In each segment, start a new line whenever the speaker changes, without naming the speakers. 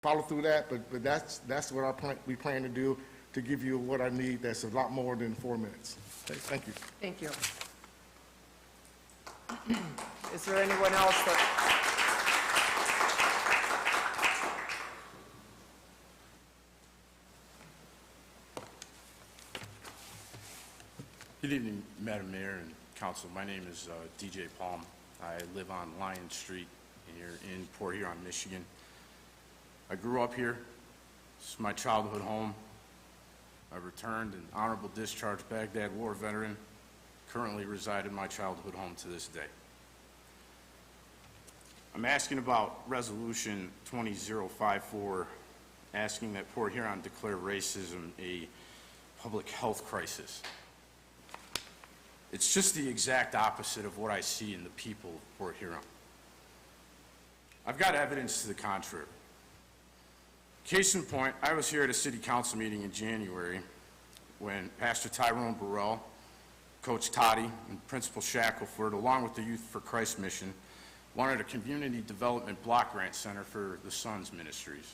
follow through that, but that's what we plan to do, to give you what I need. That's a lot more than 4 minutes. Okay, thank you.
Thank you. Is there anyone else that...
Good evening, Madam Mayor and Council. My name is DJ Palm. I live on Lion Street here in Port Huron, Michigan. I grew up here. This is my childhood home. I returned an honorable discharge Baghdad War veteran. Currently reside in my childhood home to this day. I'm asking about Resolution 20054, asking that Port Huron declare racism a public health crisis. It's just the exact opposite of what I see in the people of Port Huron. I've got evidence to the contrary. Case in point, I was here at a city council meeting in January when Pastor Tyrone Burrell, Coach Toddy, and Principal Shackelford, along with the Youth for Christ mission, wanted a community development block grant center for the Sons Ministries.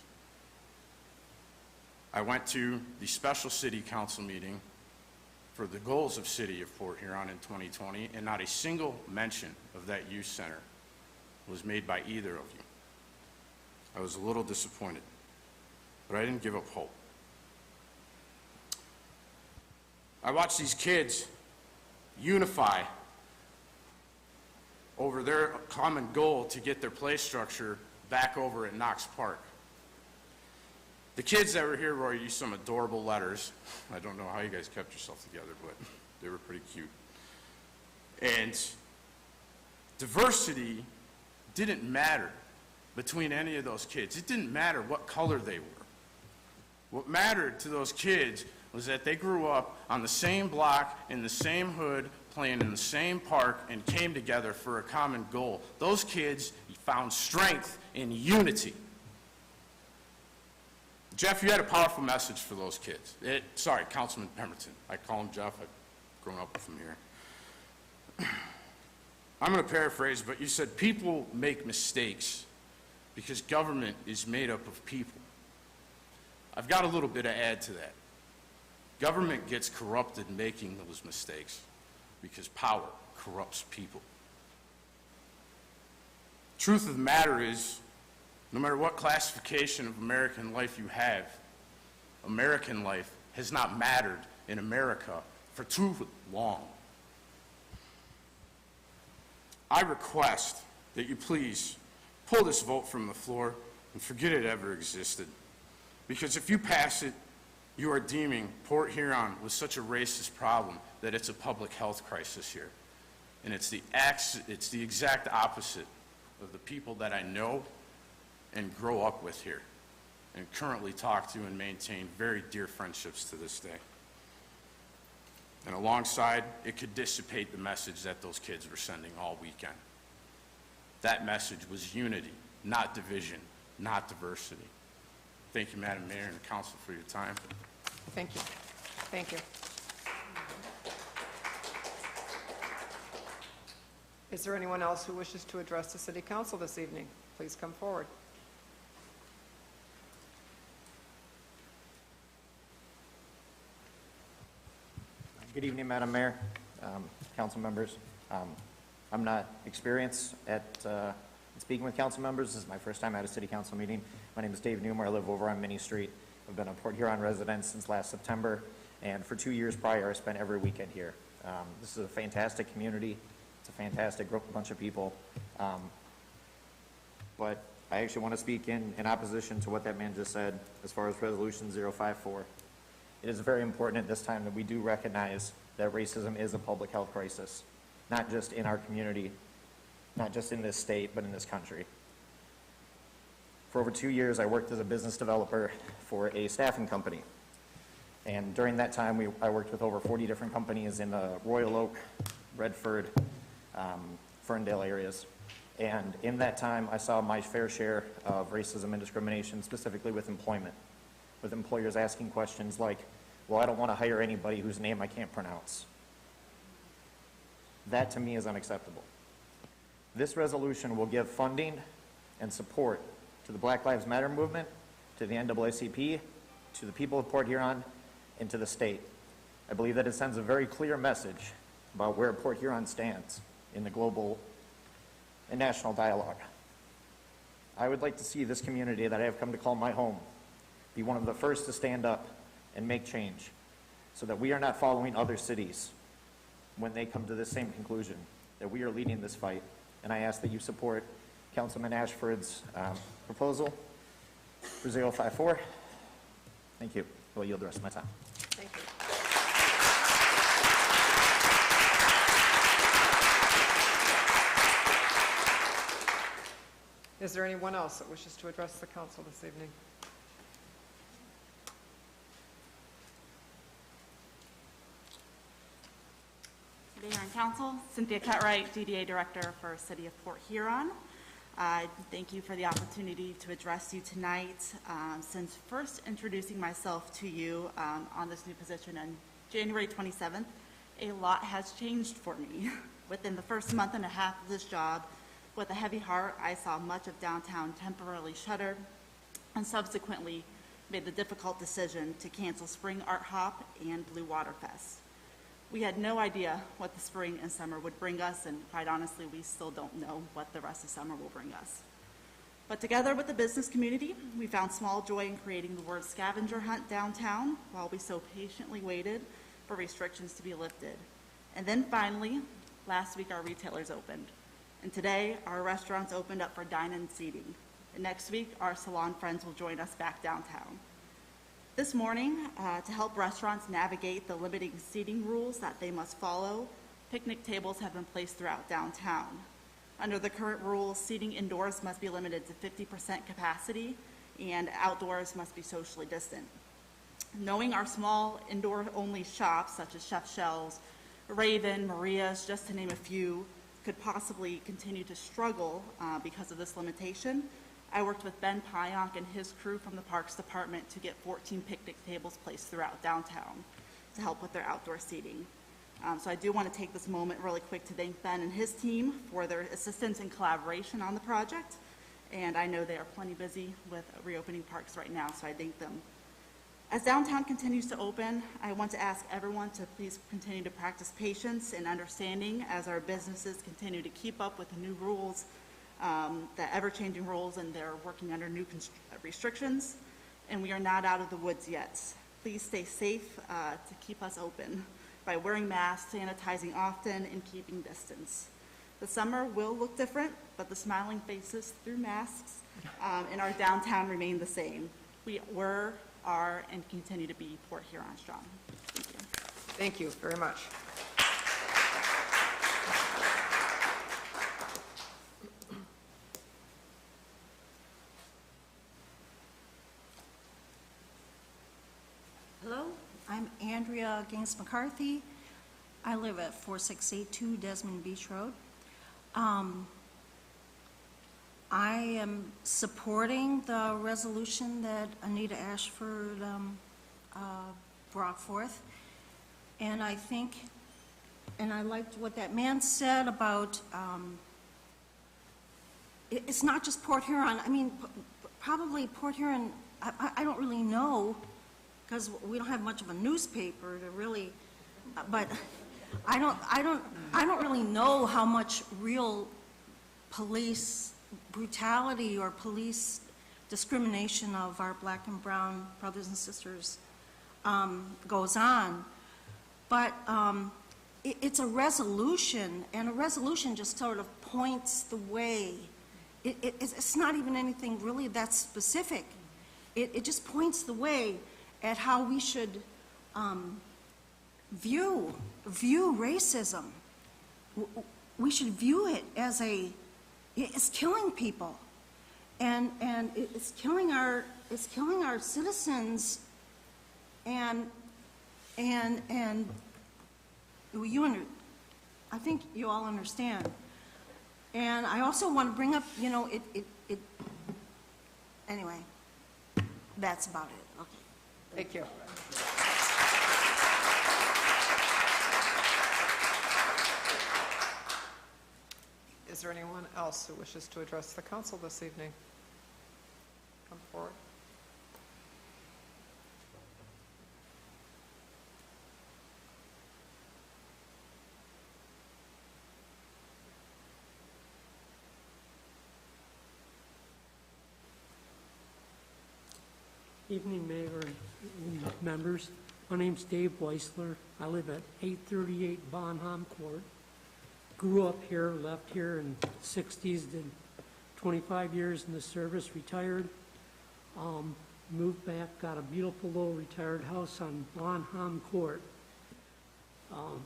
I went to the special city council meeting for the goals of City of Port Huron in 2020, and not a single mention of that youth center was made by either of you. I was a little disappointed, but I didn't give up hope. I watched these kids unify over their common goal to get their play structure back over at Knox Park. The kids that were here wrote you some adorable letters. I don't know how you guys kept yourself together, but they were pretty cute. And diversity didn't matter between any of those kids. It didn't matter what color they were. What mattered to those kids was that they grew up on the same block, in the same hood, playing in the same park, and came together for a common goal. Those kids found strength in unity. Jeff, you had a powerful message for those kids. Sorry, Councilman Pemberton. I call him Jeff. I've grown up with him here. I'm going to paraphrase, but you said people make mistakes because government is made up of people. I've got a little bit to add to that. Government gets corrupted making those mistakes because power corrupts people. Truth of the matter is, no matter what classification of American life you have, American life has not mattered in America for too long. I request that you please pull this vote from the floor and forget it ever existed. Because if you pass it, you are deeming Port Huron with such a racist problem that it's a public health crisis here. And it's the exact opposite of the people that I know and grow up with here and currently talk to and maintain very dear friendships to this day. And alongside, it could dissipate the message that those kids were sending all weekend. That message was unity, not division, not diversity. Thank you, Madam Mayor and Council, for your time.
Thank you. Thank you. Is there anyone else who wishes to address the City Council this evening? Please come forward.
Good evening, Madam Mayor, council members. I'm not experienced at speaking with council members. This is my first time at a city council meeting. My name is Dave Newmer. I live over on Minnie Street. I've been a Port Huron resident since last September, and for 2 years prior, I spent every weekend here. This is a fantastic community. It's a fantastic bunch of people. But I actually want to speak in opposition to what that man just said as far as Resolution 054. It is very important at this time that we do recognize that racism is a public health crisis, not just in our community, not just in this state, but in this country. For over 2 years, I worked as a business developer for a staffing company. And during that time, I worked with over 40 different companies in the Royal Oak, Redford, Ferndale areas. And in that time, I saw my fair share of racism and discrimination, specifically with employment, with employers asking questions like, well, I don't want to hire anybody whose name I can't pronounce. That, to me, is unacceptable. This resolution will give funding and support to the Black Lives Matter movement to the NAACP, to the people of Port Huron, and to the state. I believe that it sends a very clear message about where Port Huron stands in the global and national dialogue. I would like to see this community that I have come to call my home be one of the first to stand up and make change so that we are not following other cities when they come to the same conclusion, that we are leading this fight. And I ask that you support Councilman Ashford's proposal for 054. Thank you. I will yield the rest of my time.
Thank you. Is there anyone else that wishes to address the council this evening?
Mayor and Council, Cynthia Cutright, DDA Director for City of Port Huron. Thank you for the opportunity to address you tonight. Since first introducing myself to you on this new position on January 27th, a lot has changed for me. Within the first month and a half of this job, with a heavy heart, I saw much of downtown temporarily shuttered and subsequently made the difficult decision to cancel Spring Art Hop and Bluewater Fest. We had no idea what the spring and summer would bring us, and quite honestly, we still don't know what the rest of summer will bring us. But together with the business community, we found small joy in creating the word scavenger hunt downtown while we so patiently waited for restrictions to be lifted. And then finally, last week our retailers opened. And today, our restaurants opened up for dine-in seating. And next week, our salon friends will join us back downtown. This morning, to help restaurants navigate the limiting seating rules that they must follow, picnic tables have been placed throughout downtown. Under the current rules, seating indoors must be limited to 50% capacity, and outdoors must be socially distant. Knowing our small indoor-only shops, such as Chef Shell's, Raven, Maria's, just to name a few, could possibly continue to struggle because of this limitation, I worked with Ben Pionk and his crew from the Parks Department to get 14 picnic tables placed throughout downtown to help with their outdoor seating. So I do want to take this moment really quick to thank Ben and his team for their assistance and collaboration on the project. And I know they are plenty busy with reopening parks right now, so I thank them. As downtown continues to open, I want to ask everyone to please continue to practice patience and understanding as our businesses continue to keep up with the new rules, the ever-changing rules, and they're working under new restrictions, and we are not out of the woods yet. Please stay safe to keep us open by wearing masks, sanitizing often, and keeping distance. The summer will look different, but the smiling faces through masks in our downtown remain the same. We were, are, and continue to be Port Huron strong. Thank you.
Thank you very much.
Hello, I'm Andrea Gaines McCarthy. I live at 4682 Desmond Beach Road. I am supporting the resolution that Anita Ashford brought forth. And I think, and I liked what that man said about, it's not just Port Huron. I mean, probably Port Huron, I don't really know, because we don't have much of a newspaper to really, but I don't really know how much real police brutality or police discrimination of our black and brown brothers and sisters goes on. But it's a resolution, and a resolution just sort of points the way. It's not even anything really that specific. It just points the way at how we should view racism. We should view it as it's killing people, and it's killing our citizens, and I think you all understand. And I also want to bring up, anyway, that's about it. Okay.
Thank you. Is there anyone else who wishes to address the council this evening? Come forward.
Evening, Mayor and members. My name's Dave Weisler. I live at 838 Bonham Court. Grew up here, left here in the 60s, did 25 years in the service, retired. Moved back, got a beautiful little retired house on Bonham Court.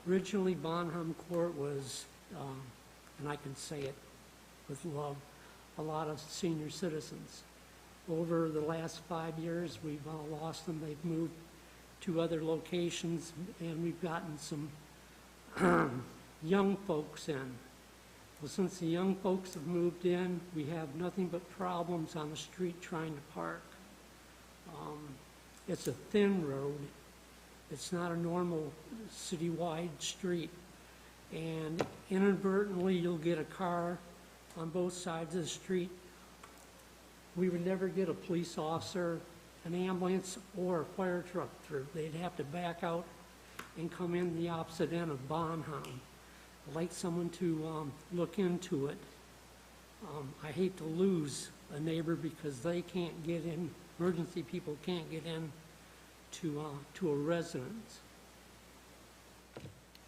Originally, Bonham Court was, and I can say it with love, a lot of senior citizens. Over the last 5 years, we've lost them. They've moved to other locations, and we've gotten some young folks in. Well, since the young folks have moved in, we have nothing but problems on the street trying to park. It's a thin road. It's not a normal citywide street. And inadvertently, you'll get a car on both sides of the street. We would never get a police officer, an ambulance, or a fire truck through. They'd have to back out and come in the opposite end of Bonham. I'd like someone to look into it. I hate to lose a neighbor because they can't get in, emergency people can't get in to a residence.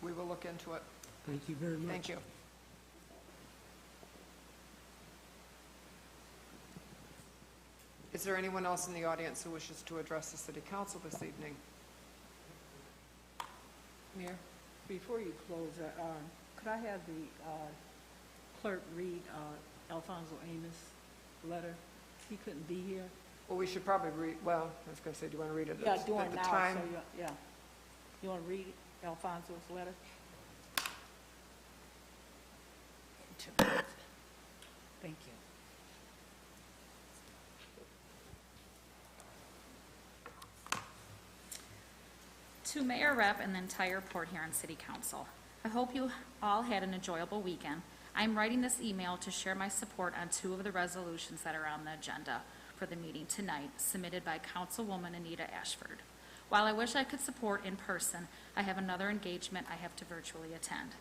We will look into it.
Thank you very much.
Thank you. Is there anyone else in the audience who wishes to address the city council this evening?
Mayor, before you close, could I have the clerk read Alfonso Amos' letter? He couldn't be here.
Well, we should probably read, well, I was going to say, do you want to read it
Yeah,
at
doing
the
now,
time?
so yeah. You want to read Alfonso's letter? Thank you.
To Mayor Rep and the entire Port Huron City Council, I hope you all had an enjoyable weekend. I'm writing this email to share my support on two of the resolutions that are on the agenda for the meeting tonight, submitted by Councilwoman Anita Ashford. While I wish I could support in person, I have another engagement I have to virtually attend.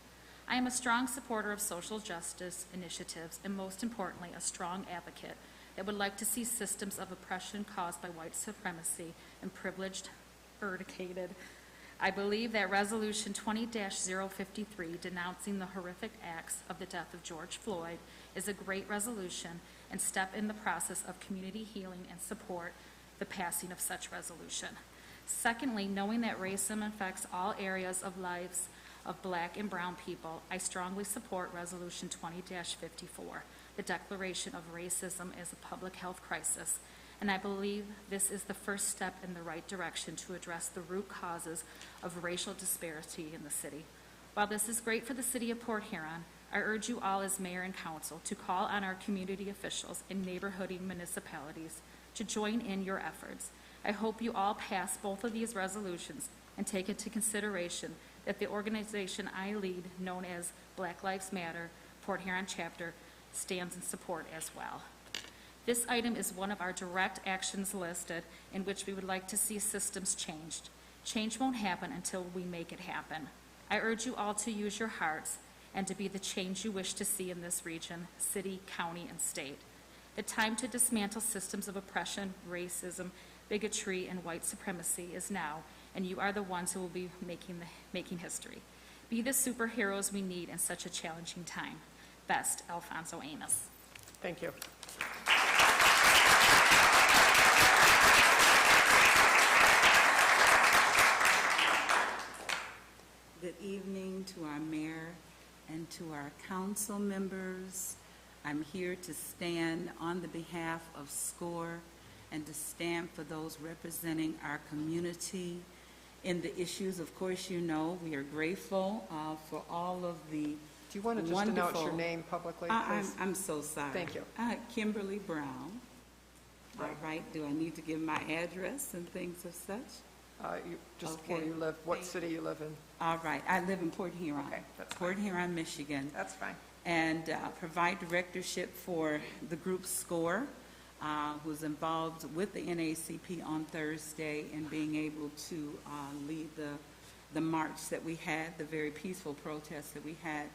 I am a strong supporter of social justice initiatives and, most importantly, a strong advocate that would like to see systems of oppression caused by white supremacy and privileged eradicated. I believe that Resolution 20-053, denouncing the horrific acts of the death of George Floyd, is a great resolution and step in the process of community healing and support the passing of such resolution. Secondly, knowing that racism affects all areas of lives of Black and brown people, I strongly support Resolution 20-54, the declaration of racism as a public health crisis, and I believe this is the first step in the right direction to address the root causes of racial disparity in the city. While this is great for the city of Port Huron, I urge you all as mayor and council to call on our community officials and neighborhood municipalities to join in your efforts. I hope you all pass both of these resolutions and take into consideration that the organization I lead, known as Black Lives Matter Port Huron Chapter, stands in support as well. This item is one of our direct actions listed in which we would like to see systems changed. Change won't happen until we make it happen. I urge you all to use your hearts and to be the change you wish to see in this region, city, county, and state. The time to dismantle systems of oppression, racism, bigotry, and white supremacy is now, and you are the ones who will be making history. Be the superheroes we need in such a challenging time. Best, Alfonso Amos.
Thank you.
Good evening to our mayor and to our council members. I'm here to stand on the behalf of SCORE and to stand for those representing our community in the issues. Of course, you know, we are grateful for all of the
Do you want to just announce your name publicly, please?
I'm so sorry.
Thank you.
Kimberly Brown. All right, do I need to give my address and things of such?
Just
Okay.
where you live, what
Thank
city you live in.
All right, I live in Port Huron.
Okay, that's
Port Huron, Michigan.
That's fine.
And provide directorship for the group SCORE, who's involved with the NAACP on Thursday in being able to lead the march that we had, the very peaceful protest that we had,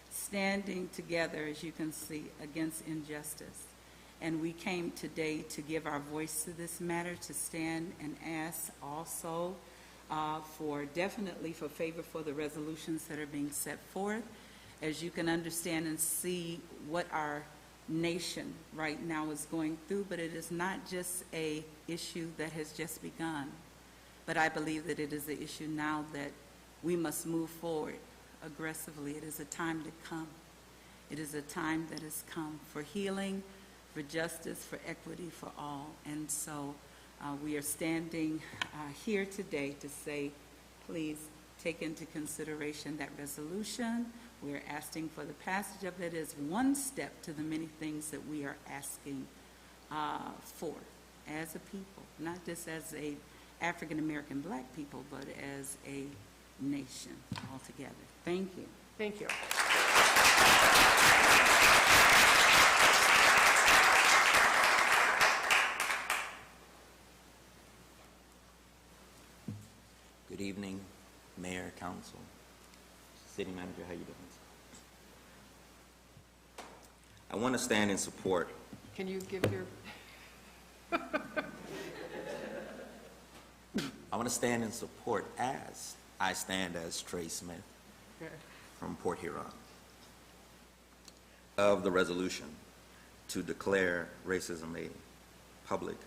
standing together, as you can see, against injustice. And we came today to give our voice to this matter, to stand and ask also definitely for favor for the resolutions that are being set forth. As you can understand and see what our nation right now is going through, but it is not just a issue that has just begun. But I believe that it is an issue now that we must move forward aggressively. It is a time to come. It is a time that has come for healing, for justice, for equity for all. And so we are standing here today to say, please take into consideration that resolution. We are asking for the passage of it as one step to the many things that we are asking for as a people, not just as a African-American black people, but as a nation altogether. Thank you.
Thank you.
Good evening, Mayor, Council, City Manager, how you doing? I want to stand in support.
Can you give your,
I want to stand in support as I stand as Trey Smith from Port Huron of the resolution to declare racism a public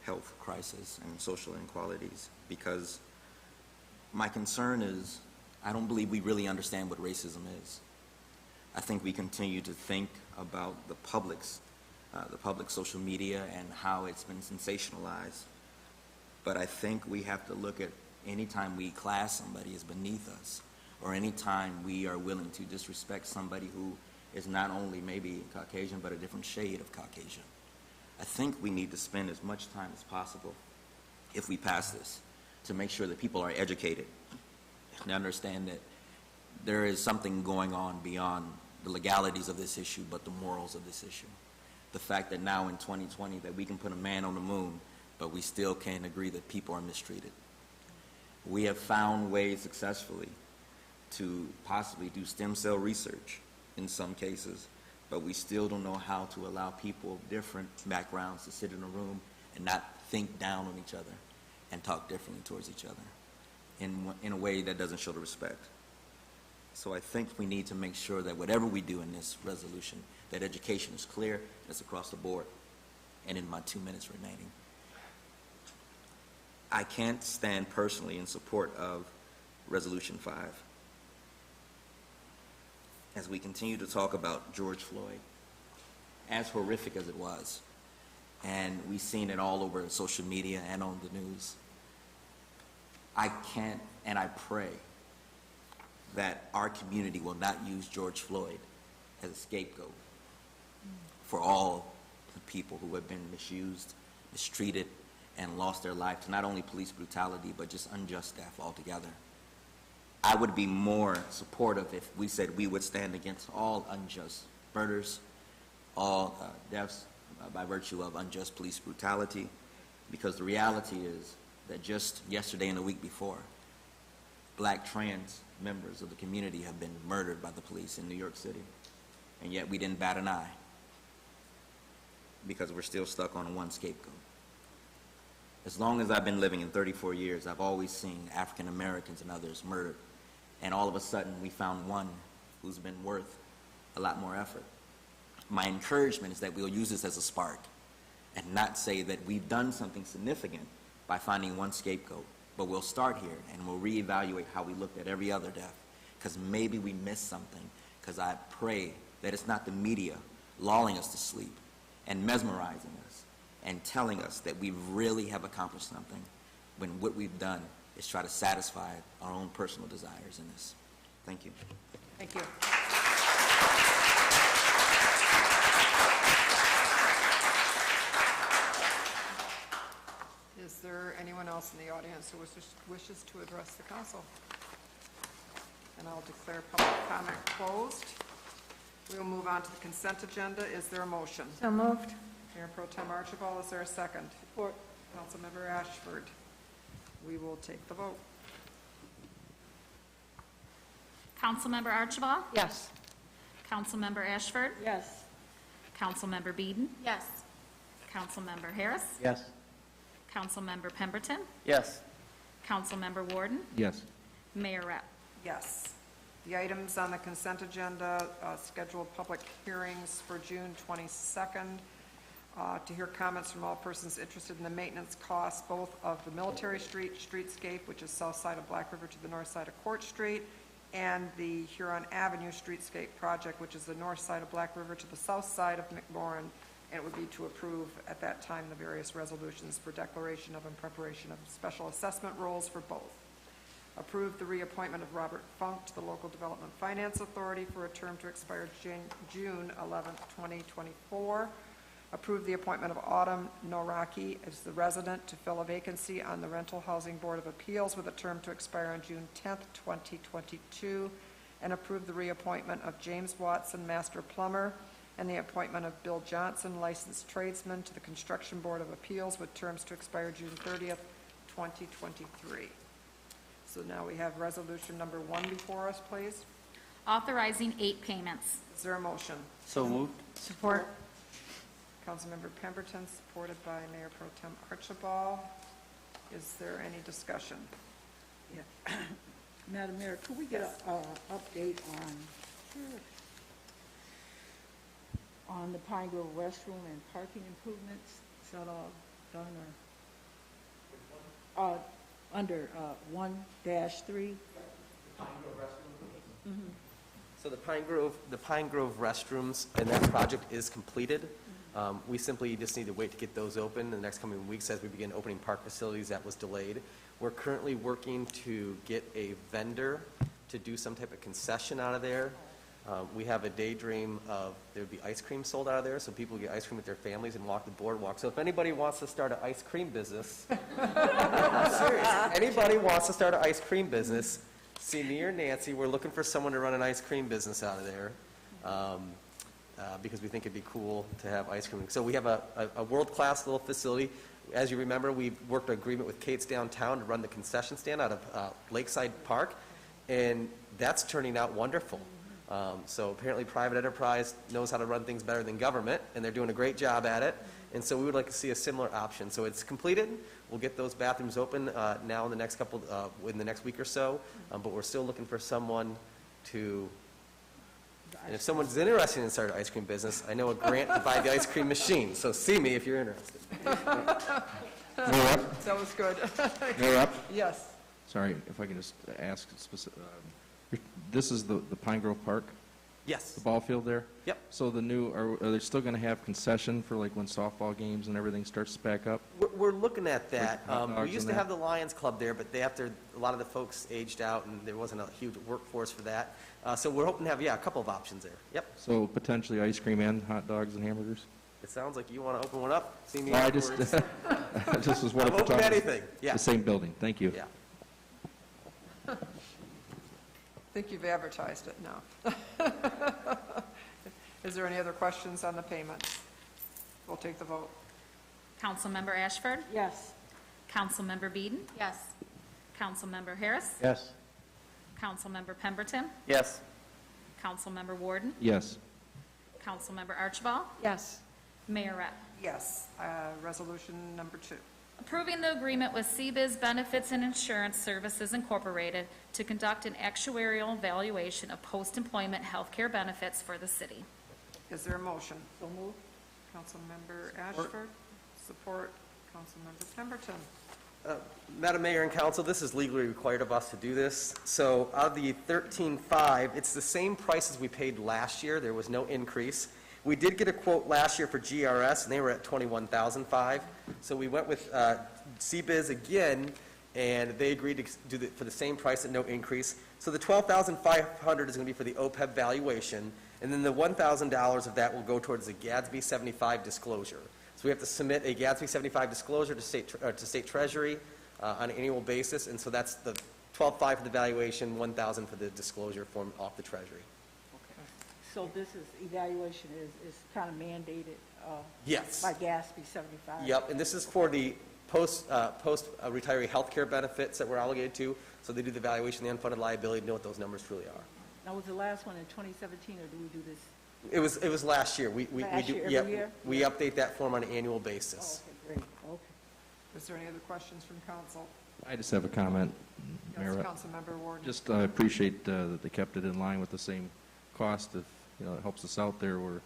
health crisis and social inequalities, because my concern is I don't believe we really understand what racism is. I think we continue to think about the public social media and how it's been sensationalized. But I think we have to look at any time we class somebody as beneath us, or any time we are willing to disrespect somebody who is not only maybe Caucasian, but a different shade of Caucasian. I think we need to spend as much time as possible, if we pass this, to make sure that people are educated and understand that there is something going on beyond the legalities of this issue, but the morals of this issue. The fact that now in 2020 that we can put a man on the moon, but we still can't agree that people are mistreated. We have found ways successfully to possibly do stem cell research in some cases, but we still don't know how to allow people of different backgrounds to sit in a room and not think down on each other and talk differently towards each other in a way that doesn't show the respect. So I think we need to make sure that whatever we do in this resolution, that education is clear, and it's across the board. And in my 2 minutes remaining, I can't stand personally in support of Resolution 5. As we continue to talk about George Floyd, as horrific as it was, and we've seen it all over social media and on the news, I can't, and I pray that our community will not use George Floyd as a scapegoat for all the people who have been misused, mistreated, and lost their life to not only police brutality, but just unjust death altogether. I would be more supportive if we said we would stand against all unjust murders, all deaths by virtue of unjust police brutality, because the reality is that just yesterday and the week before, black trans members of the community have been murdered by the police in New York City, and yet we didn't bat an eye because we're still stuck on one scapegoat. As long as I've been living in 34 years, I've always seen African Americans and others murdered, and all of a sudden we found one who's been worth a lot more effort. My encouragement is that we'll use this as a spark and not say that we've done something significant by finding one scapegoat, but we'll start here and we'll reevaluate how we looked at every other death, because maybe we missed something, because I pray that it's not the media lulling us to sleep and mesmerizing us and telling us that we really have accomplished something, when what we've done is try to satisfy our own personal desires in this. Thank you.
thank you. Is there anyone else in the audience who wishes to address the council? And I'll declare public comment closed. We'll move on to the consent agenda. Is there a motion?
So moved.
Mayor Pro Tem Archibald, is there a second?
Support.
Councilmember Ashford. We will take the vote.
Councilmember Archibald?
Yes.
Councilmember Ashford?
Yes.
Councilmember Beeden?
Yes.
Councilmember Harris.
Yes.
Councilmember Pemberton.
Yes.
Councilmember Warden.
Yes.
Mayor Rep.
Yes. The items on the consent agenda, scheduled public hearings for June 22nd, to hear comments from all persons interested in the maintenance costs, both of the Military Street streetscape, which is south side of Black River to the north side of Court Street, and the Huron Avenue streetscape project, which is the north side of Black River to the south side of McMorran, and it would be to approve at that time the various resolutions for declaration of and preparation of special assessment rolls for both. Approve the reappointment of Robert Funk to the Local Development Finance Authority for a term to expire June 11th, 2024. Approve the appointment of Autumn Noraki as the resident to fill a vacancy on the Rental Housing Board of Appeals with a term to expire on June 10th, 2022. And approve the reappointment of James Watson, Master Plumber, and the appointment of Bill Johnson, licensed tradesman, to the Construction Board of Appeals with terms to expire June 30th, 2023. So now we have resolution number 1 before us, please.
Authorizing 8 payments.
Is there a motion?
So moved.
Support.
Councilmember Pemberton, supported by Mayor Pro Tem Archibald. Is there any discussion?
Yeah. Madam Mayor, could we get an update on the Pine Grove restroom and parking improvements? Is that all done or? Under 1-3?
So the Pine Grove restrooms, and that project is completed. We simply just need to wait to get those open in the next coming weeks as we begin opening park facilities. That was delayed. We're currently working to get a vendor to do some type of concession out of there. We have a daydream of there would be ice cream sold out of there, so people get ice cream with their families and walk the boardwalk. So if anybody wants to start an ice cream business, I'm serious, anybody wants to start an ice cream business, see me or Nancy. We're looking for someone to run an ice cream business out of there, because we think it'd be cool to have ice cream. So we have a world-class little facility. As you remember, we worked an agreement with Kate's Downtown to run the concession stand out of Lakeside Park, and that's turning out wonderful. So apparently private enterprise knows how to run things better than government, and they're doing a great job at it. And so we would like to see a similar option. So it's completed. We'll get those bathrooms open now in the next in the next week or so. But we're still looking for someone to, and if someone's interested in starting an ice cream business, I know a grant to buy the ice cream machine. So see me if you're interested.
Mayor Up?
That was good.
Mayor Up?
Yes.
Sorry, if I can just ask, this is the Pine Grove Park,
Yes.
the ball field there?
Yep.
So the new, are they still going to have concession for like when softball games and everything starts to back up?
We're looking at that.
With hot dogs
We used
and
to have
that?
the Lions Club there, but a lot of the folks aged out, and there wasn't a huge workforce for that. So we're hoping to have, a couple of options there. Yep.
So potentially ice cream and hot dogs and hamburgers?
It sounds like you want to open one up. See me
Well, I
afterwards.
just was wondering
I'm
if we're
open to
talking
anything. Yeah.
the same building. Thank you.
Yeah.
I think you've advertised it now. Is there any other questions on the payments? We'll take the vote.
Councilmember Ashford.
Yes.
Councilmember Beeden.
Yes.
Councilmember Harris.
Yes.
Councilmember Pemberton.
Yes.
Councilmember Warden.
Yes.
Councilmember Archibald.
Yes.
Mayor Rep.
Yes. Resolution number 2.
Approving the agreement with CBiz Benefits and Insurance Services Incorporated to conduct an actuarial evaluation of post-employment health care benefits for the city.
Is there a motion?
So moved.
Councilmember Ashford, support Councilmember Pemberton.
Madam Mayor and Council, this is legally required of us to do this. So out of the 13.5, it's the same prices we paid last year. There was no increase. We did get a quote last year for GRS, and they were at $21,500. So we went with CBiz again, and they agreed to do it for the same price at no increase. So the $12,500 is going to be for the OPEB valuation, and then the $1,000 of that will go towards the GADSB 75 disclosure. So we have to submit a GADSB 75 disclosure to state Treasury on an annual basis, and so that's the $12,500 for the valuation, $1,000 for the disclosure form off the Treasury.
So this evaluation is kind of mandated
Yes.
by GASB 75?
Yep, and this is for the post-retiree health care benefits that we're obligated to. So they do the evaluation, the unfunded liability, know what those numbers truly are.
Now, was the last one in 2017, or do we do this
It was last year. We
Last
do-
year,
yeah,
every year?
We update that form on an annual basis.
Okay, great, okay.
Is there any other questions from council?
I just have a comment,
Yes,
Mayor.
Councilmember Warden.
Just appreciate that they kept it in line with the same cost. If, you know, it helps us out there where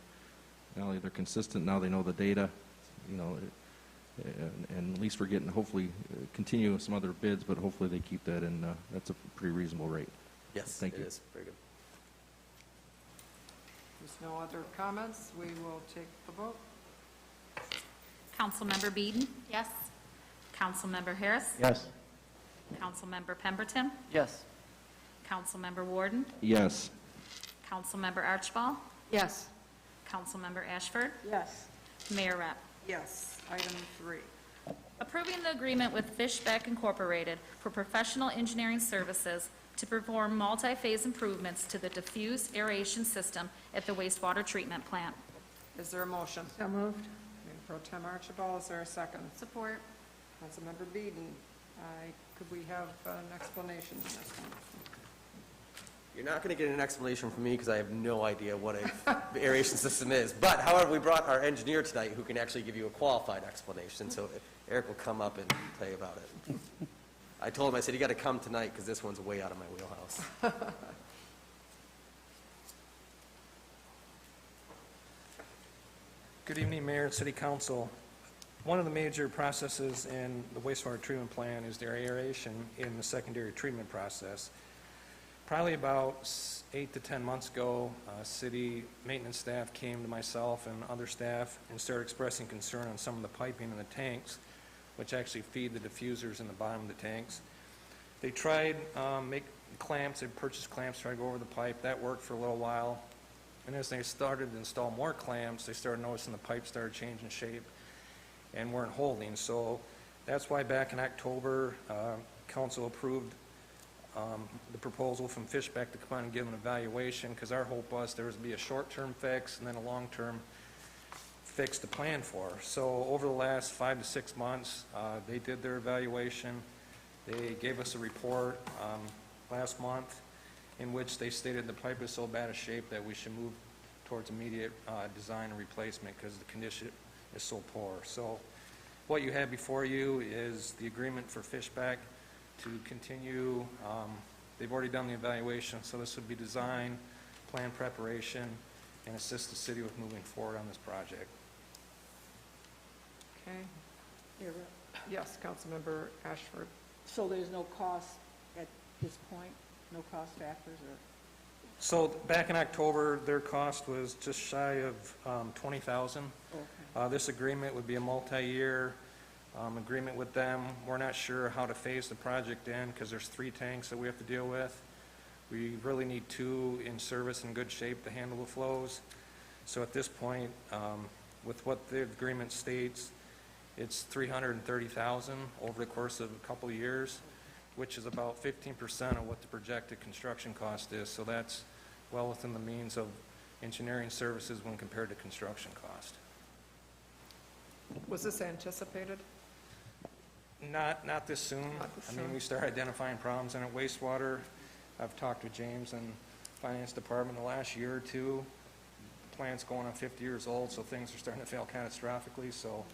not only they're consistent, now they know the data, you know, and at least we're getting, hopefully, continue some other bids, but hopefully they keep that in, that's a pretty reasonable rate.
Yes,
Thank
it
you.
is. Very good.
There's no other comments. We will take the vote.
Councilmember Beeden? Yes. Councilmember Harris?
Yes.
Councilmember Pemberton?
Yes.
Councilmember Warden?
Yes.
Councilmember Archibald?
Yes.
Councilmember Ashford?
Yes,
Mayor Rapp?
Yes. Item 3.
Approving the agreement with Fishback Incorporated for professional engineering services to perform multi-phase improvements to the diffuse aeration system at the wastewater treatment plant.
Is there a motion?
so moved.
Mayor Pro Tem Archibald, is there a second?
Support.
Councilmember Beeden. Could we have an explanation on this one?
You're not going to get an explanation from me because I have no idea what a aeration system is. But however, we brought our engineer tonight who can actually give you a qualified explanation. So Eric will come up and tell you about it. I told him, I said, you got to come tonight because this one's way out of my wheelhouse.
Good evening, Mayor and City Council. One of the major processes in the wastewater treatment plant is the aeration in the secondary treatment process. Probably about 8 to 10 months ago, city maintenance staff came to myself and other staff and started expressing concern on some of the piping in the tanks, which actually feed the diffusers in the bottom of the tanks. They tried make clamps, they purchased clamps, tried to go over the pipe. That worked for a little while. And as they started to install more clamps, they started noticing the pipe started changing shape and weren't holding. So that's why back in October, council approved the proposal from Fishback to come on and give an evaluation, because our hope was there would be a short-term fix and then a long-term fix to plan for. So over the last 5 to 6 months, they did their evaluation. They gave us a report last month in which they stated the pipe is so bad a shape that we should move towards immediate design and replacement because the condition is so poor. So what you have before you is the agreement for Fishback to continue. They've already done the evaluation, so this would be design, plan preparation, and assist the city with moving forward on this project.
Okay. Yes, Councilmember Ashford.
So there's no cost at this point, no cost factors, or?
So back in October, their cost was just shy of $20,000.
Okay.
This agreement would be a multi-year agreement with them. We're not sure how to phase the project in because there's 3 tanks that we have to deal with. We really need 2 in service and good shape to handle the flows. So at this point, with what the agreement states, it's $330,000 over the course of a couple of years, which is about 15% of what the projected construction cost is. So that's well within the means of engineering services when compared to construction cost.
Was this anticipated?
Not this soon.
Not this
I mean,
soon.
we start identifying problems in at wastewater. I've talked with James and Finance Department the last year or two. The plant's going on 50 years old, so things are starting to fail catastrophically. So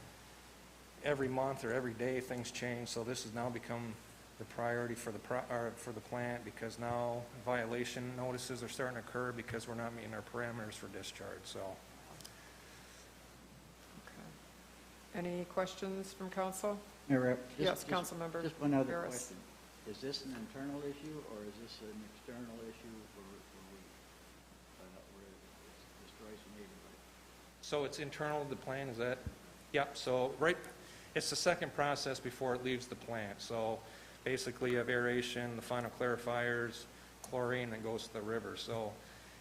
every month or every day, things change. So this has now become the priority for the plant, because now violation notices are starting to occur because we're not meeting our parameters for discharge. So
Any questions from council?
Mayor Rep,
Yes, Councilmember
Just one other
Harris.
question. Is this an internal issue, or is this an external issue where it destroys the neighborhood?
So it's internal to the plant, is that? Yep, so it's the second process before it leaves the plant. So basically you have aeration, the final clarifiers, chlorine, and goes to the river. So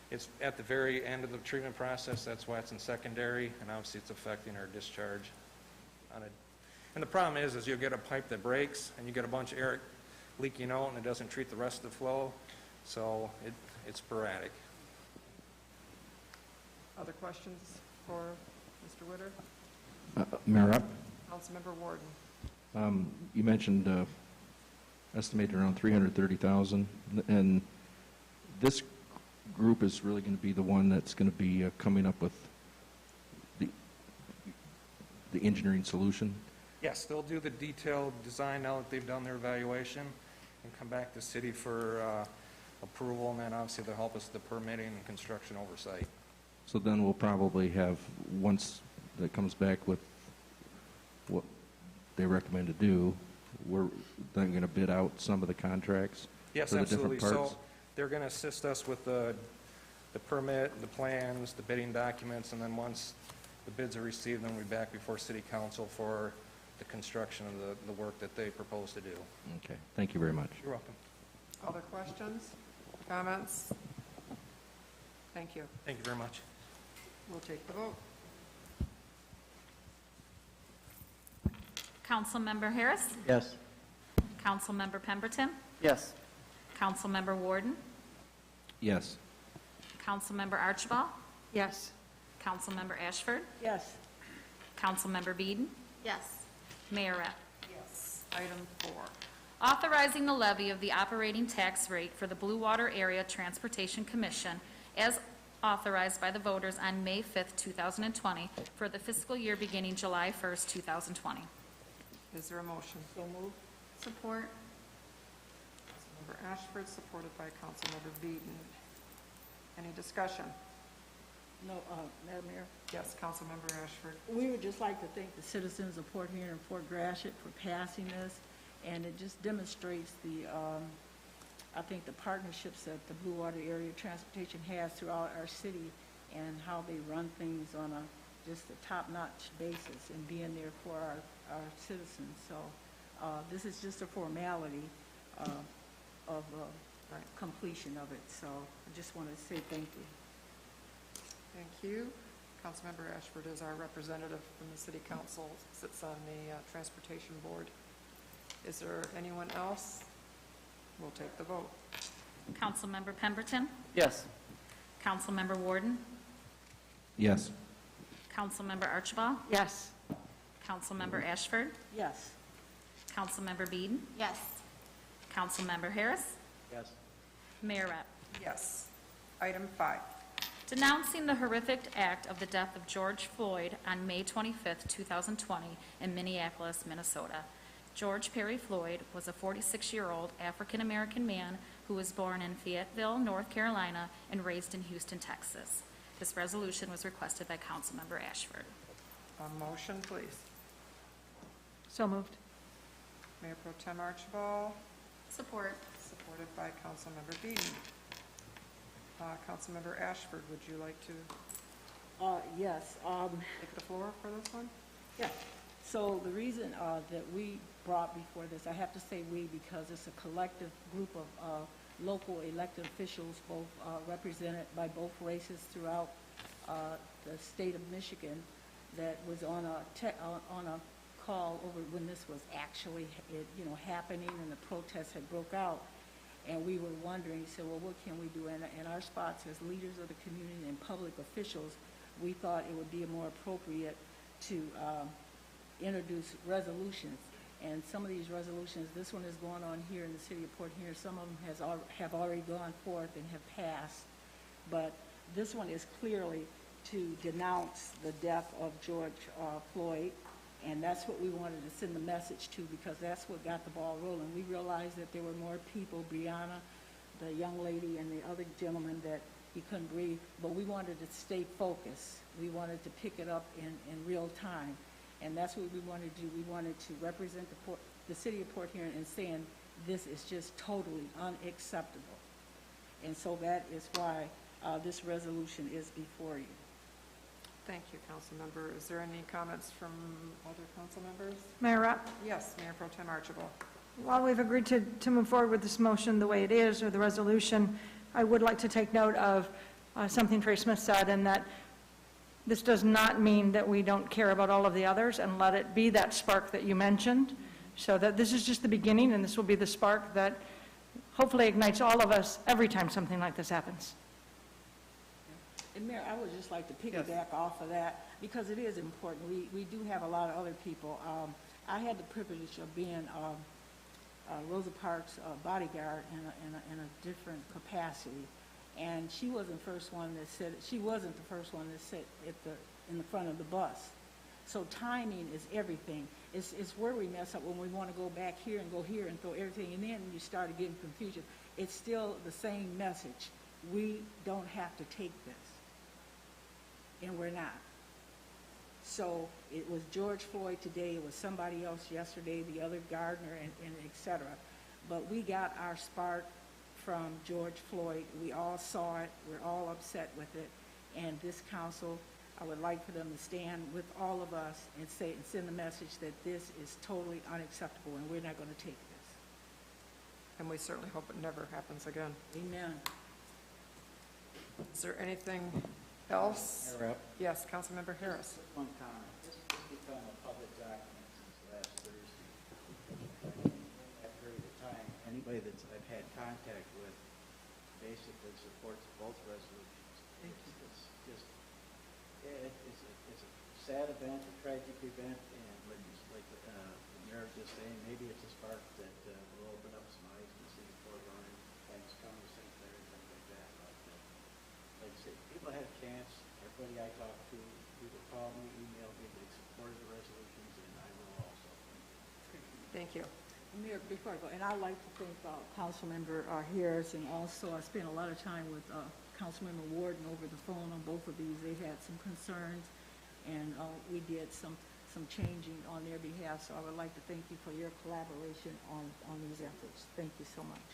it's at the very end of the treatment process. That's why it's in secondary, and obviously it's affecting our discharge. And the problem is you'll get a pipe that breaks, and you get a bunch of air leaking out, and it doesn't treat the rest of the flow. So it's sporadic.
Other questions for Mr. Witter?
Mayor Up,
Councilmember Warden.
you mentioned estimated around $330,000, and this group is really going to be the one that's going to be coming up with the engineering solution?
Yes, they'll do the detailed design now that they've done their evaluation and come back to city for approval, and then obviously they'll help us with the permitting and construction oversight.
So then we'll probably have, once that comes back with what they recommend to do, we're then going to bid out some of the contracts
Yes,
for the
absolutely.
different parts?
So they're going to assist us with the permit, the plans, the bidding documents, and then once the bids are received, then we'll be back before city council for the construction of the work that they propose to do.
Okay, thank you very much.
You're welcome.
Other questions, comments? Thank you.
Thank you very much.
We'll take the vote.
Councilmember Harris?
Yes.
Councilmember Pemberton?
Yes.
Councilmember Warden?
Yes.
Councilmember Archibald?
Yes.
Councilmember Ashford?
Yes.
Councilmember Beeden?
Yes.
Mayor Rapp?
Yes. Item 4.
Authorizing the levy of the operating tax rate for the Bluewater Area Transportation Commission as authorized by the voters on May 5th, 2020, for the fiscal year beginning July 1st, 2020.
Is there a motion?
So moved.
Support.
Councilmember Ashford, supported by Councilmember Beeden. Any discussion?
No, Madam Mayor,
Yes, Councilmember Ashford.
we would just like to thank the citizens of Port Huron and Fort Gratiot for passing this, and it just demonstrates I think the partnerships that the Bluewater Area Transportation has throughout our city and how they run things on just a top-notch basis and being there for our citizens. So this is just a formality of completion of it. So I just want to say thank you.
Thank you. Councilmember Ashford is our representative from the city council, sits on the transportation board. Is there anyone else? We'll take the vote.
Councilmember Pemberton?
Yes.
Councilmember Warden?
Yes.
Councilmember Archibald?
Yes.
Councilmember Ashford?
Yes.
Councilmember Beeden?
Yes.
Councilmember Harris?
Yes.
Mayor Rapp?
Yes. Item 5.
Denouncing the horrific act of the death of George Floyd on May 25th, 2020 in Minneapolis, Minnesota. George Perry Floyd was a 46-year-old African-American man who was born in Fayetteville, North Carolina, and raised in Houston, Texas. This resolution was requested by Councilmember Ashford.
A motion, please.
So moved.
Mayor Pro Tem Archibald,
Support.
supported by Councilmember Beeden. Councilmember Ashford, would you like to
Yes.
take the floor for this one?
Yeah, so the reason that we brought before this, I have to say we because it's a collective group of local elected officials, both represented by both races throughout the state of Michigan, that was on a call over when this was actually happening and the protests had broke out. And we were wondering, so well, what can we do? And in our spots as leaders of the community and public officials, we thought it would be more appropriate to introduce resolutions. And some of these resolutions, this one is going on here in the city of Port Huron. Some of them have already gone forth and have passed. But this one is clearly to denounce the death of George Floyd. And that's what we wanted to send the message to, because that's what got the ball rolling. We realized that there were more people, Brianna, the young lady, and the other gentleman, that he couldn't breathe, but we wanted to stay focused. We wanted to pick it up in real time, and that's what we wanted to do. We wanted to represent the city of Port Huron and saying this is just totally unacceptable. And so that is why this resolution is before you.
Thank you, Councilmember. Is there any comments from other council members?
Mayor Rapp,
Yes, Mayor Pro Tem Archibald.
while we've agreed to move forward with this motion the way it is, or the resolution, I would like to take note of something Trey Smith said, and that this does not mean that we don't care about all of the others, and let it be that spark that you mentioned, so that this is just the beginning, and this will be the spark that hopefully ignites all of us every time something like this happens.
And Mayor, I would just like to piggyback off of that, because it is important. We do have a lot of other people. I had the privilege of being Rosa Parks' bodyguard in a different capacity. and she wasn't the first one that said, she wasn't the first one that sat in the front of the bus. So timing is everything. It's where we mess up when we want to go back here and go here and throw everything, and then you start getting confusion. It's still the same message. We don't have to take this, and we're not. So it was George Floyd today, it was somebody else yesterday, the other Gardner, and et cetera. But we got our spark from George Floyd. We all saw it. We're all upset with it. And this council, I would like for them to stand with all of us and send the message that this is totally unacceptable and we're not going to take this.
And we certainly hope it never happens again.
Amen.
Is there anything else?
Mayor Rep.
Yes, Councilmember Harris.
Just one comment. This has become a public document since last Thursday. In that period of time, anybody that I've had contact with basically supports both resolutions.
Thank you.
It's just, it's a sad event, a tragic event, and like the mayor was just saying, maybe it's a spark that will open up some eyes and see Fort Warren, Banks County, St. Clair, and things like that. But like I said, people had a chance. Everybody I talked to, people called me, emailed me, they supported the resolutions, and I will also.
Thank you.
Mayor, before I go, and I'd like to thank Councilmember Harris, and also I spent a lot of time with Councilmember Warden over the phone on both of these. They had some concerns, and we did some changing on their behalf, so I would like to thank you for your collaboration on these efforts. Thank you so much.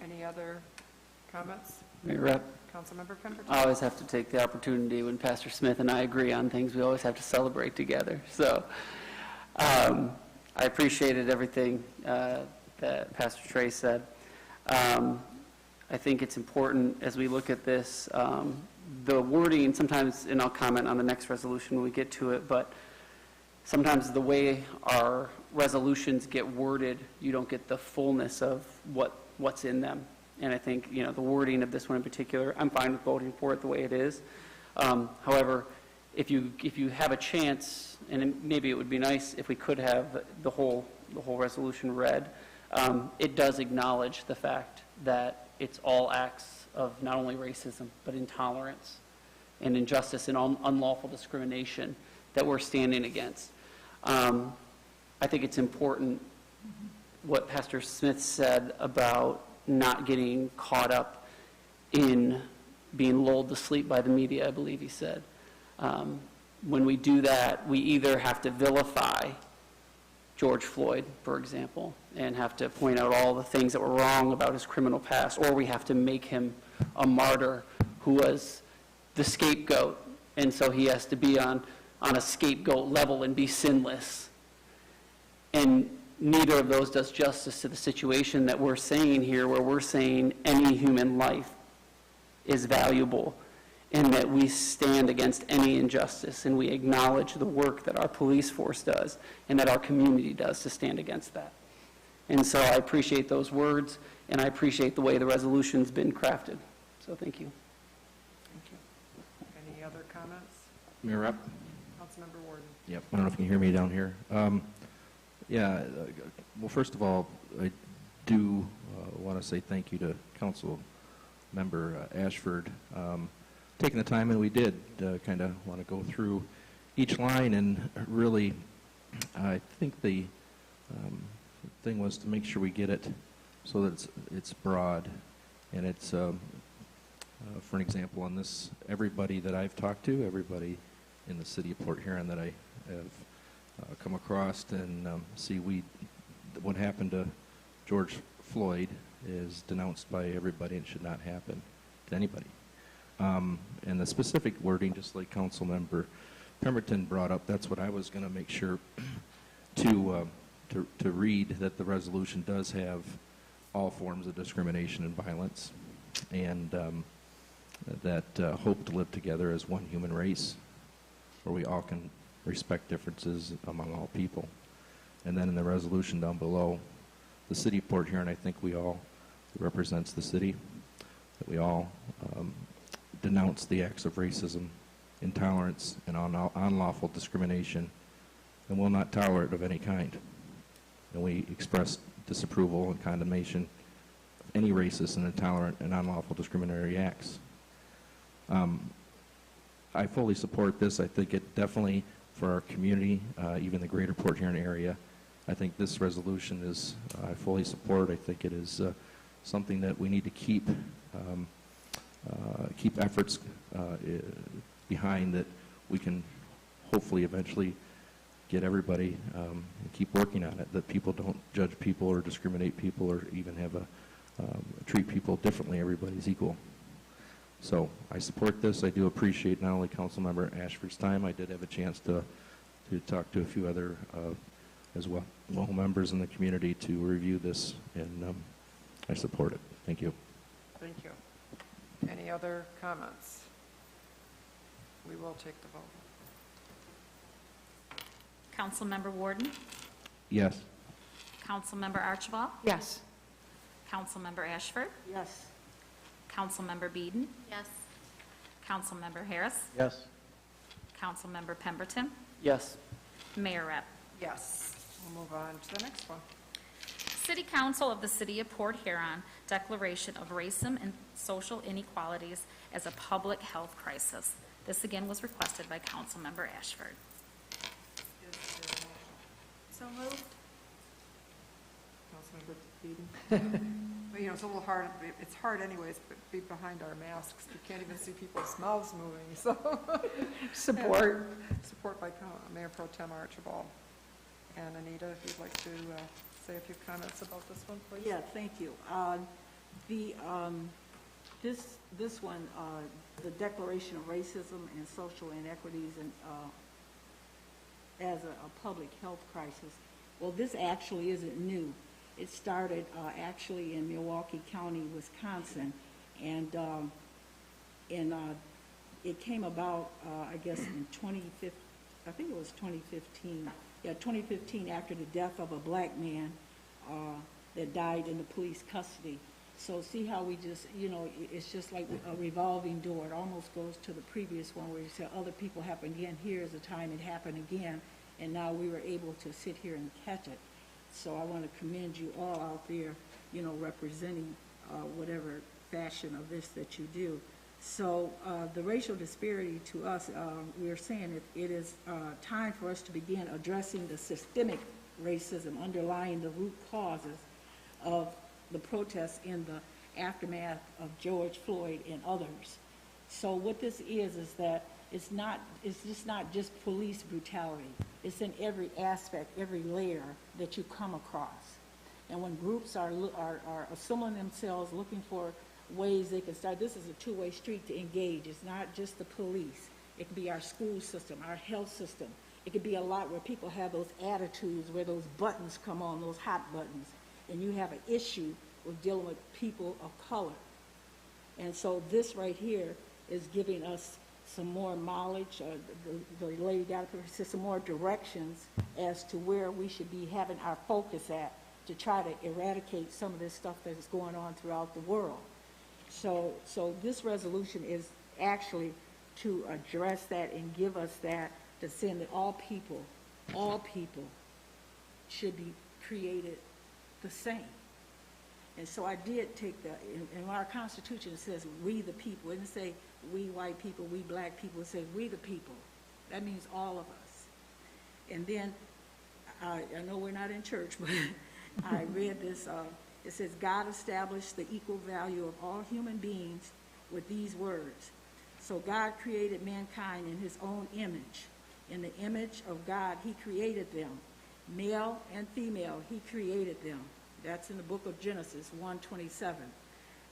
Any other comments?
Mayor Rep,
Councilmember Pemberton?
I always have to take the opportunity when Pastor Smith and I agree on things, we always have to celebrate together. So I appreciated everything that Pastor Trey said. I think it's important as we look at this, the wording sometimes, and I'll comment on the next resolution when we get to it, but sometimes the way our resolutions get worded, you don't get the fullness of what's in them. And I think, you know, the wording of this one in particular, I'm fine with voting for it the way it is. However, if you have a chance, and maybe it would be nice if we could have the whole resolution read, it does acknowledge the fact that it's all acts of not only racism, but intolerance and injustice and unlawful discrimination that we're standing against. I think it's important what Pastor Smith said about not getting caught up in being lulled to sleep by the media, I believe he said. When we do that, we either have to vilify George Floyd, for example, and have to point out all the things that were wrong about his criminal past, or we have to make him a martyr who was the scapegoat, and so he has to be on a scapegoat level and be sinless. And neither of those does justice to the situation that we're saying here, where we're saying any human life is valuable and that we stand against any injustice and we acknowledge the work that our police force does and that our community does to stand against that. And so I appreciate those words, and I appreciate the way the resolution's been crafted. So thank you.
Thank you. Any other comments?
Mayor Rep?
Councilmember Warden.
Yep, I don't know if you can hear me down here. Well, first of all, I do want to say thank you to Council Member Ashford. Taking the time, and we did kind of want to go through each line, and really, I think the thing was to make sure we get it so that it's broad, and it's, for an example on this, everybody that I've talked to, everybody in the city of Port Huron that I have come across and see what happened to George Floyd is denounced by everybody and should not happen to anybody. And the specific wording, just like Councilmember Pemberton brought up, that's what I was going to make sure to read, that the resolution does have all forms of discrimination and violence, and that hope to live together as one human race, where we all can respect differences among all people. And then in the resolution down below, the city of Port Huron, I think we all represents the city, that we all denounce the acts of racism, intolerance, and unlawful discrimination, and will not tolerate of any kind. And we express disapproval and condemnation of any racist and intolerant and unlawful discriminatory acts. I fully support this. I think it definitely, for our community, even the greater Port Huron area, I think this resolution is, I fully support. I think it is something that we need to keep efforts behind, that we can hopefully eventually get everybody and keep working on it, that people don't judge people or discriminate people or even have treat people differently. Everybody's equal. So I support this. I do appreciate not only Councilmember Ashford's time. I did have a chance to talk to a few other as well members in the community to review this, and I support it. Thank you.
Thank you. Any other comments? We will take the vote.
Councilmember Warden,
Yes.
Councilmember Archibald,
Yes.
Councilmember Ashford,
Yes.
Councilmember Beeden,
Yes.
Councilmember Harris,
Yes.
Councilmember Pemberton,
Yes.
Mayor Rep.
Yes. We'll move on to the next one.
City Council of the City of Port Huron, declaration of racism and social inequalities as a public health crisis. This again was requested by Councilmember Ashford.
So moved.
Councilmember Beeden? Well, you know, it's a little hard, it's hard anyways, but be behind our masks. You can't even see people's mouths moving, so.
Support.
Support by Mayor Pro Tem Archibald. And Anita, if you'd like to say a few comments about this one, please.
Yeah, thank you. This one, the Declaration of Racism and Social Inequities and as a public health crisis. Well, this actually isn't new. It started actually in Milwaukee County, Wisconsin, and it came about, I guess, in 2015. I think it was 2015. Yeah, 2015, after the death of a black man that died in the police custody. So see how we just, you know, it's just like a revolving door. It almost goes to the previous one where you said other people happen again. Here's the time it happened again, and now we were able to sit here and catch it. So I want to commend you all out there, you know, representing whatever fashion of this that you do. So the racial disparity to us, we are saying it is time for us to begin addressing the systemic racism underlying the root causes of the protests in the aftermath of George Floyd and others. So what this is that it's just not just police brutality. It's in every aspect, every layer that you come across. And when groups are assembling themselves, looking for ways they can start, this is a two-way street to engage. It's not just the police. It could be our school system, our health system. It could be a lot where people have those attitudes, where those buttons come on, those hot buttons, and you have an issue with dealing with people of color. And so this right here is giving us some more knowledge, the lady got up here, said some more directions as to where we should be having our focus at to try to eradicate some of this stuff that is going on throughout the world. So this resolution is actually to address that and give us that, to send that all people should be created the same. And so I did take in our Constitution it says we the people. It didn't say we white people, we black people. It says we the people. That means all of us. And then, I know we're not in church, but I read this, it says God established the equal value of all human beings with these words. So God created mankind in his own image. In the image of God, he created them. Male and female, he created them. That's in the book of Genesis 1:27.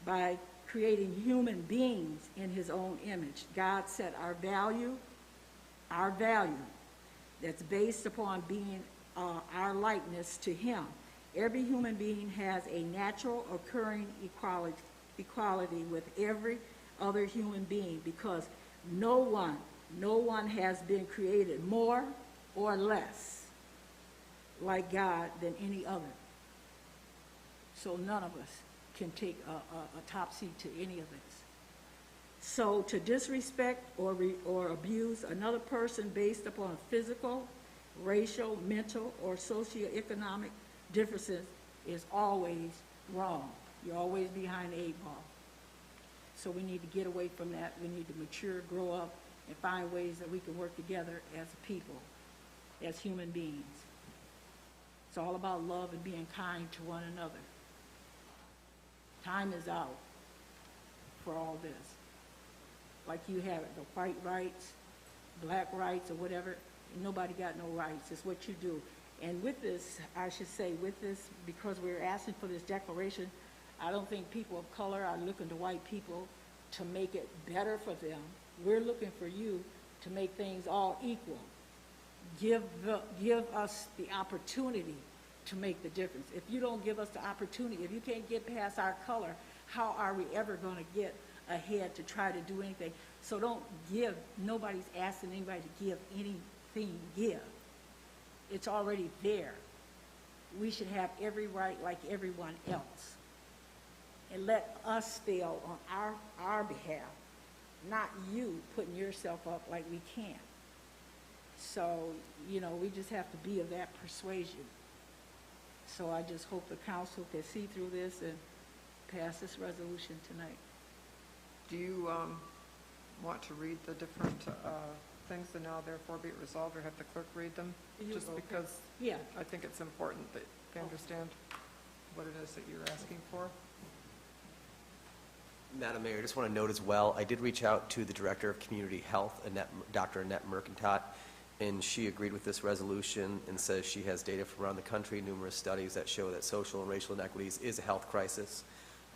By creating human beings in his own image, God set our value that's based upon being our likeness to him. Every human being has a natural occurring equality with every other human being, because no one has been created more or less like God than any other. So none of us can take a top seat to any of this. So to disrespect or abuse another person based upon physical, racial, mental, or socioeconomic differences is always wrong. You're always behind the 8 ball. So we need to get away from that. We need to mature, grow up, and find ways that we can work together as a people, as human beings. It's all about love and being kind to one another. Time is out for all this. Like you have it, the white rights, black rights, or whatever, nobody got no rights. It's what you do. And with this, I should say, with this, because we're asking for this declaration, I don't think people of color are looking to white people to make it better for them. We're looking for you to make things all equal. Give us the opportunity to make the difference. If you don't give us the opportunity, if you can't get past our color, how are we ever going to get ahead to try to do anything? So don't give. Nobody's asking anybody to give anything. Give. It's already there. We should have every right like everyone else. And let us fail on our behalf, not you putting yourself up like we can't. So, we just have to be of that persuasion. So I just hope the council can see through this and pass this resolution tonight.
Do you want to read the different things that now therefore be it resolved, or have the clerk read them? Just
Okay.
because
Yeah.
I think it's important that they understand what it is that you're asking for.
Madam Mayor, I just want to note as well, I did reach out to the Director of Community Health, Dr. Annette Mercantot, and she agreed with this resolution and says she has data from around the country, numerous studies that show that social and racial inequities is a health crisis.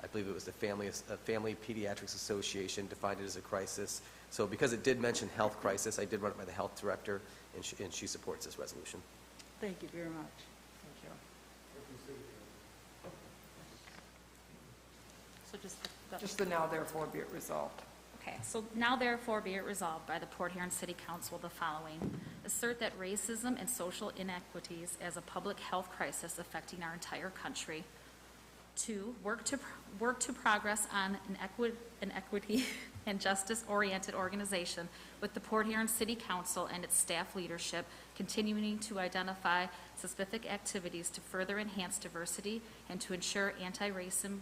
I believe it was the Family Pediatrics Association defined it as a crisis. So because it did mention health crisis, I did run it by the health director, and she supports this resolution.
Thank you very much.
Thank you.
So
Just the now therefore be it resolved.
Okay, so now therefore be it resolved by the Port Huron City Council the following. Assert that racism and social inequities as a public health crisis affecting our entire country. 2, work to progress on an equity and justice-oriented organization with the Port Huron City Council and its staff leadership, continuing to identify specific activities to further enhance diversity and to ensure anti-racism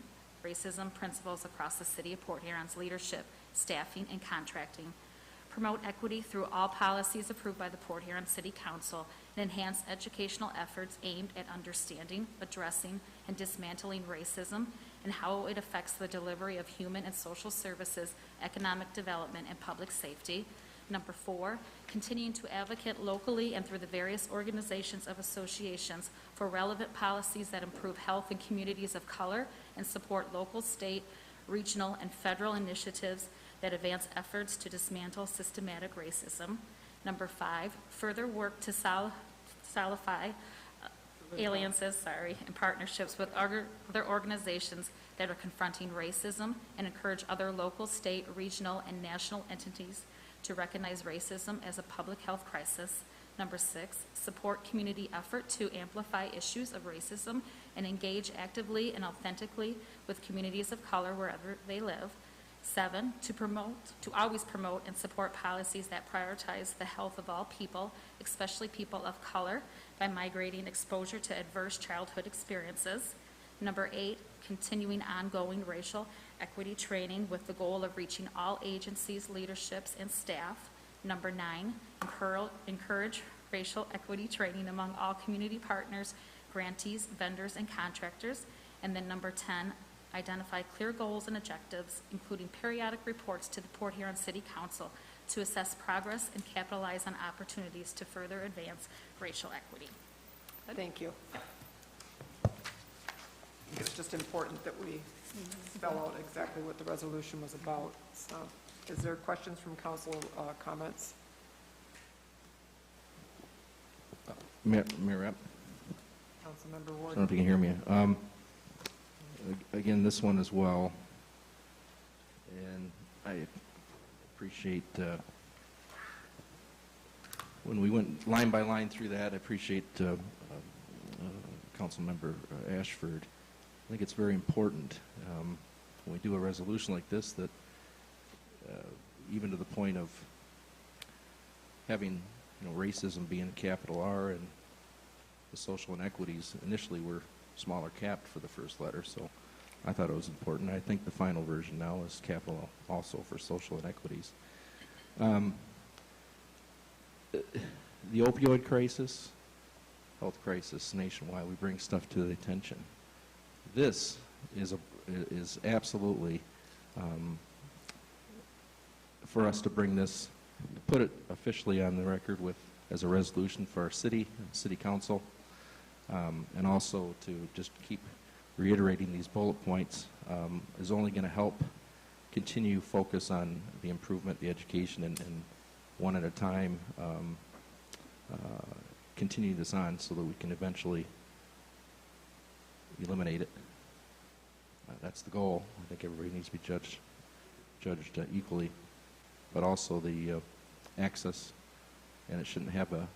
principles across the City of Port Huron's leadership, staffing, and contracting. Promote equity through all policies approved by the Port Huron City Council and enhance educational efforts aimed at understanding, addressing, and dismantling racism and how it affects the delivery of human and social services, economic development, and public safety. 4, continuing to advocate locally and through the various organizations of associations for relevant policies that improve health in communities of color and support local, state, regional, and federal initiatives that advance efforts to dismantle systematic racism. 5, further work to solidify alliances, and partnerships with other organizations that are confronting racism and encourage other local, state, regional, and national entities to recognize racism as a public health crisis. 6, support community effort to amplify issues of racism and engage actively and authentically with communities of color wherever they live. 7, to always promote and support policies that prioritize the health of all people, especially people of color, by migrating exposure to adverse childhood experiences. 8, continuing ongoing racial equity training with the goal of reaching all agencies, leaderships, and staff. 9, encourage racial equity training among all community partners, grantees, vendors, and contractors. And then 10, identify clear goals and objectives, including periodic reports to the Port Huron City Council to assess progress and capitalize on opportunities to further advance racial equity.
Thank you. It's just important that we spell out exactly what the resolution was about. So, is there questions from council, comments?
Mayor Rep,
Councilmember
I
Ward?
don't know if you can hear me. Again, this one as well, and I appreciate, when we went line by line through that, I appreciate Councilmember Ashford. I think it's very important when we do a resolution like this that even to the point of having racism being a capital R and the social inequities initially were smaller capped for the first letter, so I thought it was important. I think the final version now is capital also for social inequities. The opioid crisis, health crisis nationwide, we bring stuff to the attention. This is absolutely for us to bring this, to put it officially on the record as a resolution for our city council, and also to just keep reiterating these bullet points is only going to help continue focus on the improvement, the education, and one at a time continue this on so that we can eventually eliminate it. That's the goal. I think everybody needs to be judged equally, but also the access, and it shouldn't have a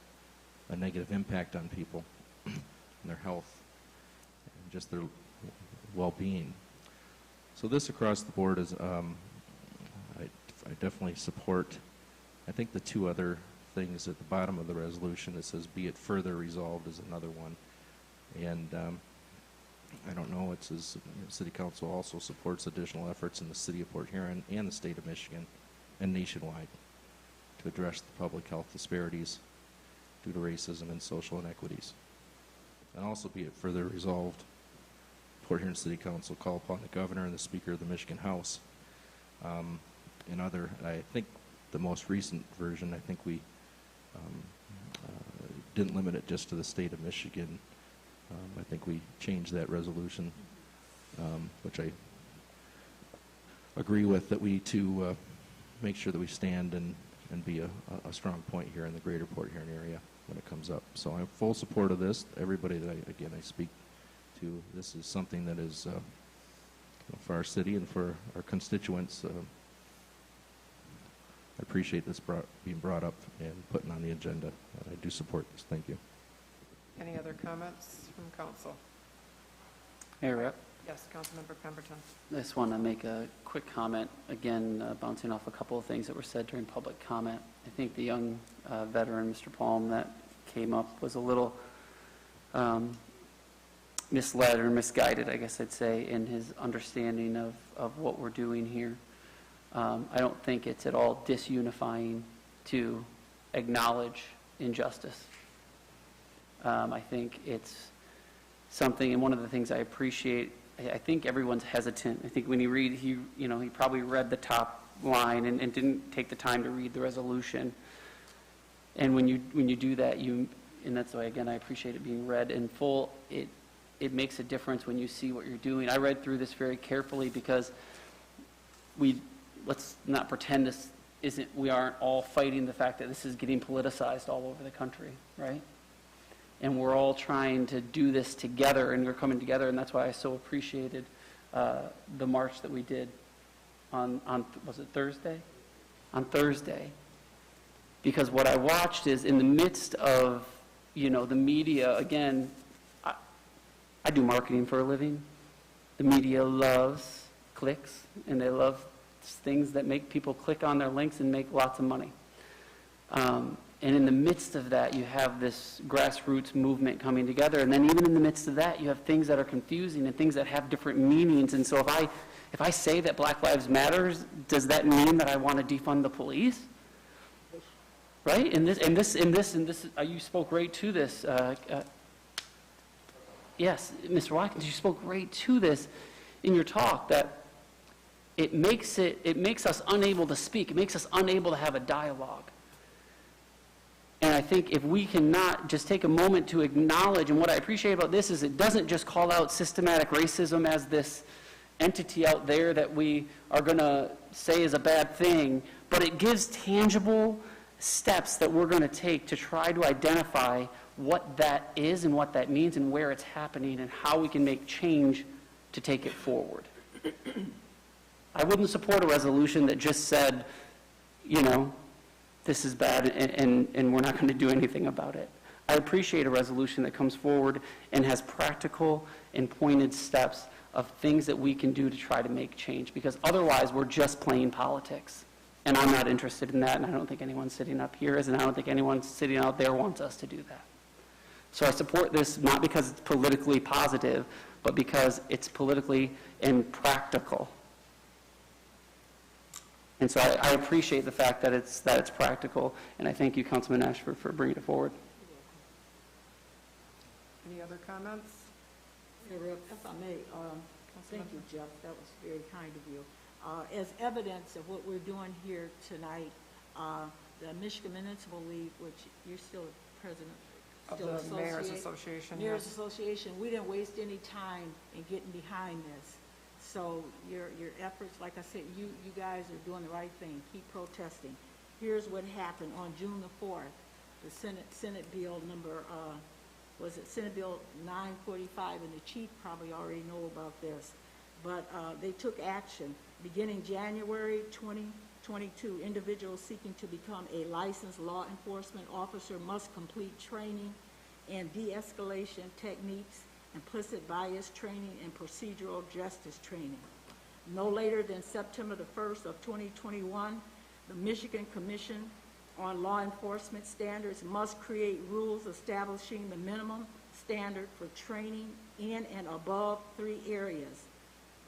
negative impact on people and their health and just their well-being. So this across the board is, I definitely support. I think the two other things at the bottom of the resolution, it says be it further resolved, is another one. And I don't know, it says City Council also supports additional efforts in the City of Port Huron and the State of Michigan and nationwide to address the public health disparities due to racism and social inequities. And also be it further resolved, Port Huron City Council call upon the Governor and the Speaker of the Michigan House. I think the most recent version, I think we didn't limit it just to the state of Michigan. I think we changed that resolution, which I agree with, that we to make sure that we stand and be a strong point here in the greater Port Huron area when it comes up. So I'm full support of this. Everybody that I speak to, this is something that is for our city and for our constituents. I appreciate this being brought up and putting on the agenda. I do support this. Thank you.
Any other comments from council?
Mayor Rep,
Yes, Councilmember Pemberton.
I just want to make a quick comment, again, bouncing off a couple of things that were said during public comment. I think the young veteran, Mr. Palm, that came up was a little misled or misguided, I guess I'd say, in his understanding of what we're doing here. I don't think it's at all disunifying to acknowledge injustice. I think it's something, and one of the things I appreciate, I think everyone's hesitant. I think when you read, he probably read the top line and didn't take the time to read the resolution. And when you do that, and that's why, again, I appreciate it being read in full. It makes a difference when you see what you're doing. I read through this very carefully because let's not pretend we aren't all fighting the fact that this is getting politicized all over the country, right? And we're all trying to do this together, and we're coming together, and that's why I so appreciated the march that we did on was it Thursday? On Thursday. Because what I watched is in the midst of, the media, again, I do marketing for a living. The media loves clicks, and they love things that make people click on their links and make lots of money. And in the midst of that, you have this grassroots movement coming together. And then even in the midst of that, you have things that are confusing and things that have different meanings. And so if I say that Black Lives Matter, does that mean that I want to defund the police? Right? And you spoke right to this. Yes, Mr. Watkins, you spoke right to this in your talk, that it makes us unable to speak. It makes us unable to have a dialogue. And I think if we cannot just take a moment to acknowledge, and what I appreciate about this is it doesn't just call out systematic racism as this entity out there that we are going to say is a bad thing, but it gives tangible steps that we're going to take to try to identify what that is and what that means and where it's happening and how we can make change to take it forward. I wouldn't support a resolution that just said, this is bad and we're not going to do anything about it. I appreciate a resolution that comes forward and has practical and pointed steps of things that we can do to try to make change, because otherwise we're just playing politics. And I'm not interested in that, and I don't think anyone sitting up here is, and I don't think anyone sitting out there wants us to do that. So I support this not because it's politically positive, but because it's politically impractical. And so I appreciate the fact that it's practical, and I thank you, Councilman Ashford, for bringing it forward.
Any other comments?
If I may, thank you, Jeff, that was very kind of you. As evidence of what we're doing here tonight, the Michigan Municipal League, which you're still president,
Of
still
the Mayor's
associate-
Association,
Mayor's
yes.
Association, we didn't waste any time in getting behind this. So your efforts, like I said, you guys are doing the right thing, keep protesting. Here's what happened on June the 4th, the Senate Bill number, was it Senate Bill 945, and the chief probably already know about this. But they took action. Beginning January 2022, individuals seeking to become a licensed law enforcement officer must complete training and de-escalation techniques, implicit bias training, and procedural justice training. No later than September the 1st of 2021, the Michigan Commission on Law Enforcement Standards must create rules establishing the minimum standard for training in and above 3 areas.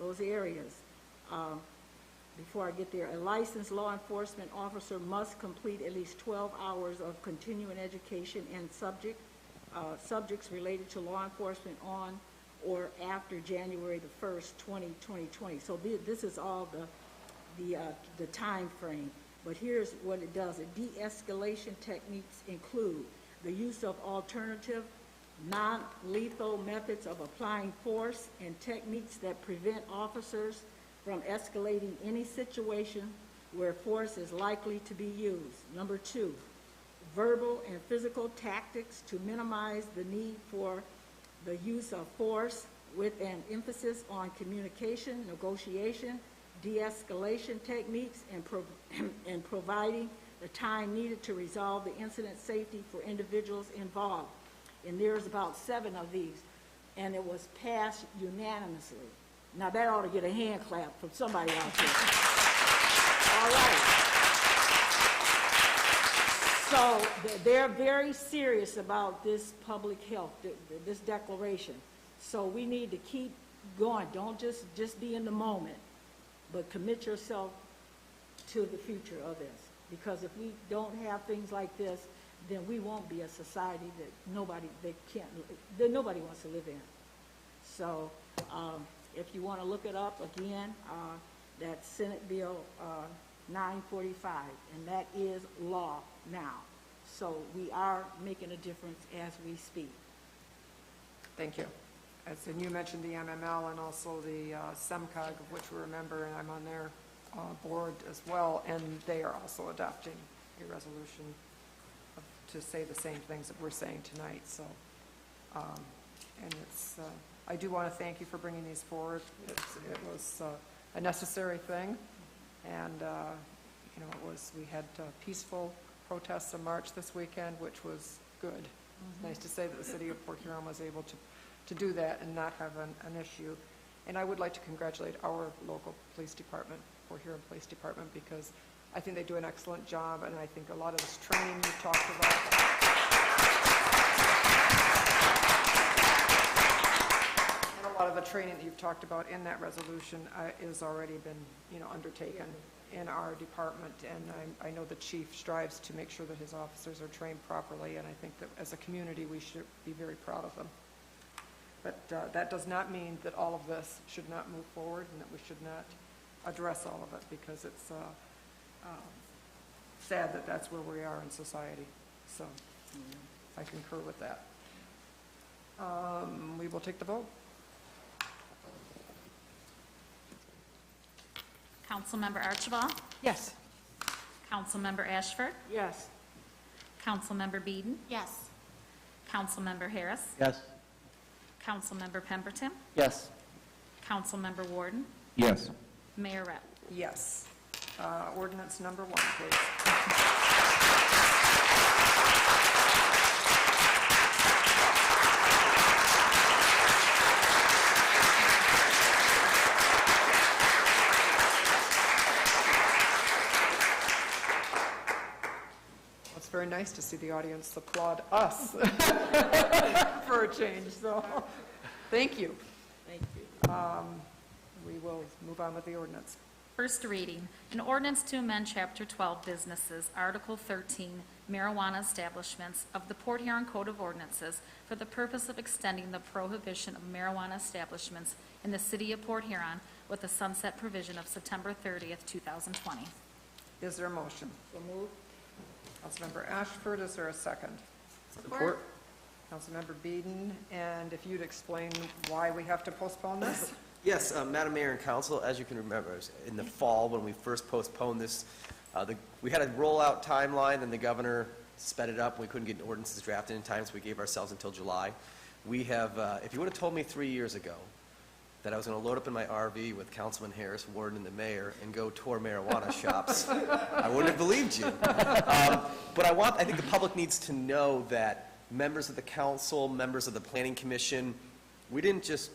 Those areas, before I get there, a licensed law enforcement officer must complete at least 12 hours of continuing education in subjects related to law enforcement on or after January the 1st, 2020. So this is all the time frame. But here's what it does. De-escalation techniques include the use of alternative, non-lethal methods of applying force and techniques that prevent officers from escalating any situation where force is likely to be used. Number 2, verbal and physical tactics to minimize the need for the use of force with an emphasis on communication, negotiation, de-escalation techniques, and providing the time needed to resolve the incident safety for individuals involved. And there's about 7 of these, and it was passed unanimously. Now that ought to get a hand clap from somebody out there. All right. So they're very serious about this public health, this declaration. So we need to keep going. Don't just be in the moment, but commit yourself to the future of this. Because if we don't have things like this, then we won't be a society that nobody wants to live in. So if you want to look it up again, that's Senate Bill 945, and that is law now. So we are making a difference as we speak.
Thank you. And you mentioned the MML and also the SEMCOG, of which we're a member, and I'm on their board as well, and they are also adopting a resolution to say the same things that we're saying tonight. So, and it's, I do want to thank you for bringing these forward. It was a necessary thing, and you know, we had peaceful protests and march this weekend, which was good. Mm-hmm. Nice to say that the city of Port Huron was able to do that and not have an issue. And I would like to congratulate our local police department, Port Huron Police Department, because I think they do an excellent job, and I think a lot of this training you talked about, and a lot of the training that you've talked about in that resolution is already been, you know, undertaken in our department, and I know the chief strives to make sure that his officers are trained properly, and I think that as a community we should be very proud of them. But that does not mean that all of this should not move forward and that we should not address all of it, because it's sad that that's where we are in society. So I concur with that. We will take the vote.
Councilmember Archibald?
Yes.
Councilmember Ashford?
Yes.
Councilmember Beeden?
Yes.
Councilmember Harris?
Yes.
Councilmember Pemberton?
Yes.
Councilmember Warden?
Yes.
Mayor Rep?
Yes. Ordinance number 1, please. It's very nice to see the audience applaud us for a change, so thank you. We will move on with the ordinance.
First reading, an ordinance to amend Chapter 12 Businesses, Article 13, Marijuana Establishments of the Port Huron Code of Ordinances for the purpose of extending the prohibition of marijuana establishments in the city of Port Huron with a sunset provision of September 30th, 2020.
Is there a motion?
So moved.
Councilmember Ashford, is there a second?
Support.
Councilmember Beeden, and if you'd explain why we have to postpone this?
Yes, Madam Mayor and Council, as you can remember, it was in the fall when we first postponed this, we had a rollout timeline, and the governor sped it up, and we couldn't get ordinances drafted in time, so we gave ourselves until July. We have, if you would have told me 3 years ago that I was going to load up in my RV with Councilman Harris, Warden, and the mayor and go tour marijuana shops, I wouldn't have believed you. But I think the public needs to know that members of the council, members of the planning commission, we didn't just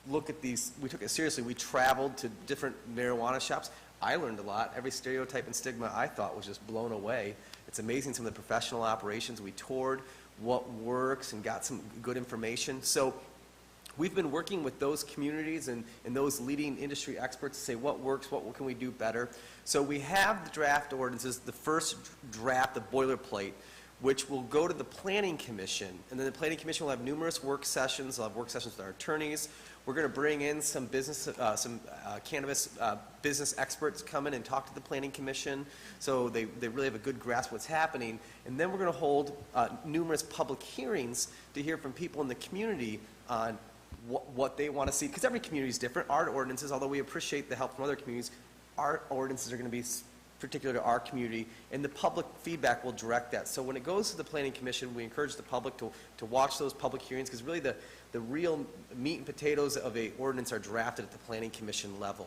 look at these, we took it seriously. We traveled to different marijuana shops. I learned a lot. Every stereotype and stigma I thought was just blown away. It's amazing some of the professional operations we toured, what works, and got some good information. So we've been working with those communities and those leading industry experts to say what works, what can we do better. So we have the draft ordinances, the first draft, the boilerplate, which will go to the Planning Commission, and then the Planning Commission will have numerous work sessions. They'll have work sessions with our attorneys. We're going to bring in some cannabis business experts come in and talk to the Planning Commission, so they really have a good grasp of what's happening. And then we're going to hold numerous public hearings to hear from people in the community on what they want to see, because every community is different. Our ordinances, although we appreciate the help from other communities, our ordinances are going to be particular to our community, and the public feedback will direct that. So when it goes to the Planning Commission, we encourage the public to watch those public hearings, because really the real meat and potatoes of a ordinance are drafted at the Planning Commission level.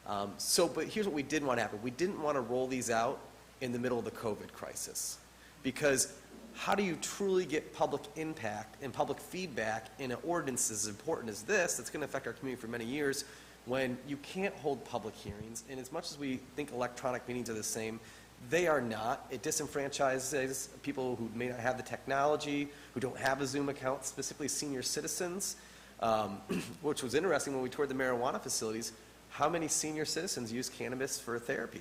But here's what we didn't want to happen. We didn't want to roll these out in the middle of the COVID crisis, because how do you truly get public impact and public feedback in an ordinance as important as this, that's going to affect our community for many years, when you can't hold public hearings? And as much as we think electronic meetings are the same, they are not. It disenfranchises people who may not have the technology, who don't have a Zoom account, specifically senior citizens, which was interesting when we toured the marijuana facilities. How many senior citizens use cannabis for therapy?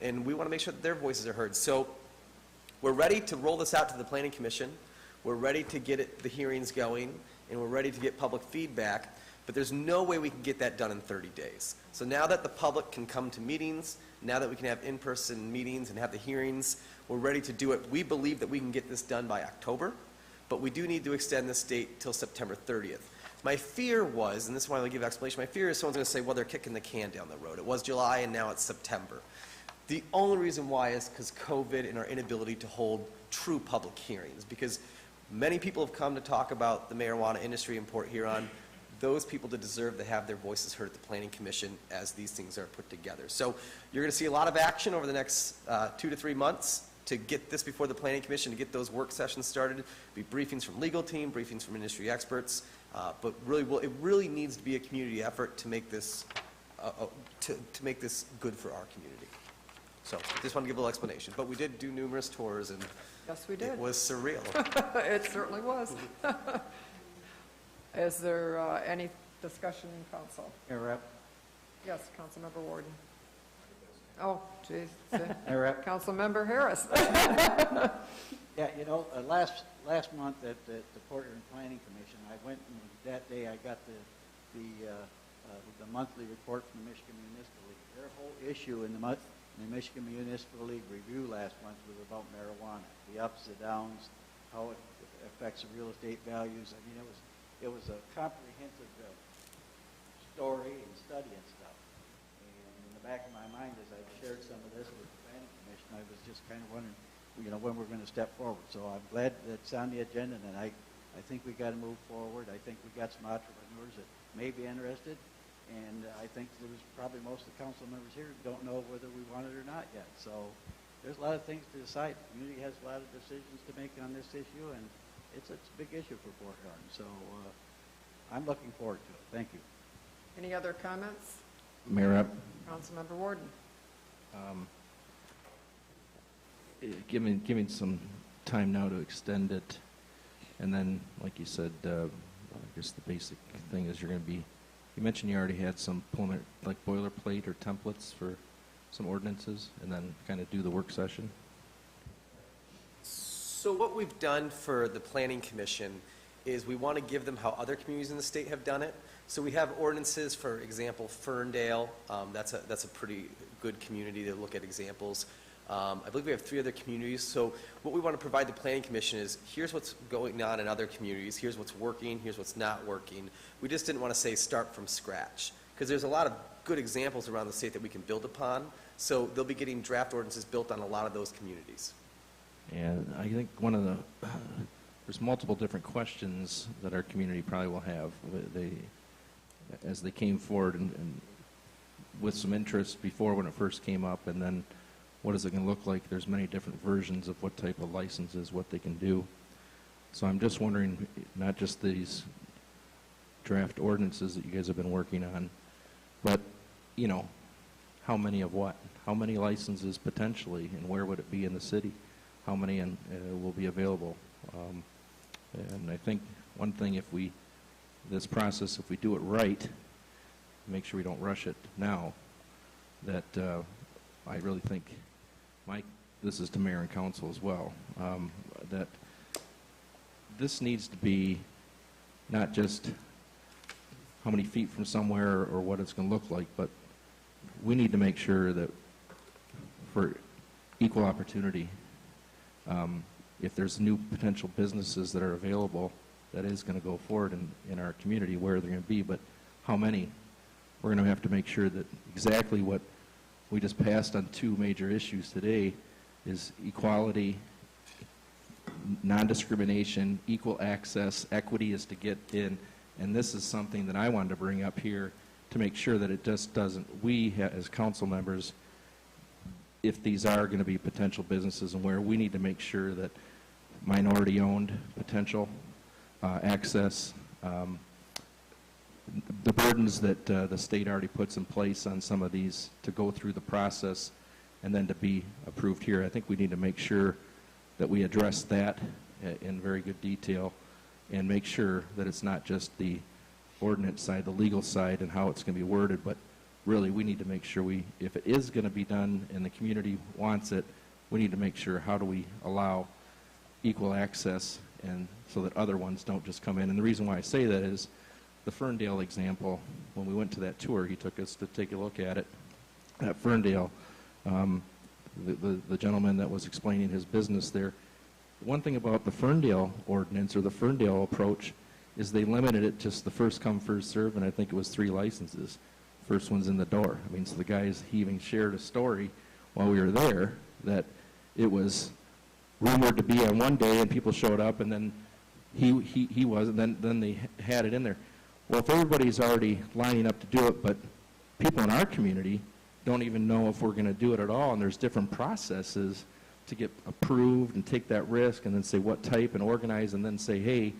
And we want to make sure that their voices are heard. So we're ready to roll this out to the Planning Commission. We're ready to get the hearings going, and we're ready to get public feedback. But there's no way we can get that done in 30 days. So now that the public can come to meetings, now that we can have in-person meetings and have the hearings, we're ready to do it. We believe that we can get this done by October, but we do need to extend this date till September 30th. My fear was, and this is why I give explanation, my fear is someone's going to say, well, they're kicking the can down the road. It was July and now it's September. The only reason why is because COVID and our inability to hold true public hearings, because many people have come to talk about the marijuana industry in Port Huron. Those people that deserve to have their voices heard at the Planning Commission as these things are put together. So you're going to see a lot of action over the next 2 to 3 months to get this before the Planning Commission, to get those work sessions started. Be briefings from legal team, briefings from industry experts, but it really needs to be a community effort to make this to make this good for our community. So just want to give a little explanation. But we did do numerous tours, and
Yes, we did.
it was surreal.
It certainly was. Is there any discussion in council?
Mayor Rep.
Yes, Councilmember Warden. Oh, geez.
Mayor Rep.
Councilmember Harris.
Yeah, you know, last month at the Port Huron Planning Commission, I went, and that day I got the monthly report from the Michigan Municipal League. Their whole issue in the Michigan Municipal League review last month was about marijuana, the ups, the downs, how it affects the real estate values. I mean, it was a comprehensive story and study and stuff. And in the back of my mind, as I shared some of this with the Planning Commission, I was just kind of wondering, you know, when we're going to step forward. So I'm glad that it's on the agenda, and I think we got to move forward. I think we got some entrepreneurs that may be interested, and I think there's probably most of the council members here who don't know whether we want it or not yet. So there's a lot of things to decide. The community has a lot of decisions to make on this issue, and it's a big issue for Port Huron. So I'm looking forward to it. Thank you.
Any other comments?
Mayor Rep,
Councilmember Warden.
giving some time now to extend it, and then, like you said, I guess the basic thing is you're going to be You mentioned you already had some like boilerplate or templates for some ordinances, and then kind of do the work session.
So what we've done for the Planning Commission is we want to give them how other communities in the state have done it. So we have ordinances, for example, Ferndale, that's a pretty good community to look at examples. I believe we have 3 other communities. So what we want to provide the Planning Commission is, here's what's going on in other communities, here's what's working, here's what's not working. We just didn't want to say start from scratch, because there's a lot of good examples around the state that we can build upon. So they'll be getting draft ordinances built on a lot of those communities.
And I think one of the, there's multiple different questions that our community probably will have. As they came forward and with some interest before when it first came up, and then what is it going to look like? There's many different versions of what type of licenses, what they can do. So I'm just wondering, not just these draft ordinances that you guys have been working on, but, you know, how many of what? How many licenses potentially, and where would it be in the city? How many will be available? And I think one thing, if we, this process, if we do it right, make sure we don't rush it now, that I really think, Mike, this is to mayor and council as well, that this needs to be not just how many feet from somewhere or what it's going to look like, but we need to make sure that for equal opportunity, if there's new potential businesses that are available, that is going to go forward in our community, where they're going to be, but how many? We're going to have to make sure that exactly what we just passed on 2 major issues today is equality, non-discrimination, equal access, equity is to get in, and this is something that I wanted to bring up here to make sure that it just doesn't, we as council members, if these are going to be potential businesses and where, we need to make sure that minority-owned potential access, the burdens that the state already puts in place on some of these to go through the process and then to be approved here. I think we need to make sure that we address that in very good detail and make sure that it's not just the ordinance side, the legal side, and how it's going to be worded, but really we need to make sure we, if it is going to be done and the community wants it, we need to make sure how do we allow equal access and so that other ones don't just come in. And the reason why I say that is the Ferndale example, when we went to that tour, he took us to take a look at it. At Ferndale, the gentleman that was explaining his business there, one thing about the Ferndale ordinance or the Ferndale approach is they limited it just the first come, first serve, and I think it was 3 licenses. First one's in the door. I mean, so the guys, he even shared a story while we were there that it was rumored to be on one day and people showed up and then he wasn't, then they had it in there. Well, if everybody's already lining up to do it, but people in our community don't even know if we're going to do it at all, and there's different processes to get approved and take that risk and then say what type and organize and then say, hey,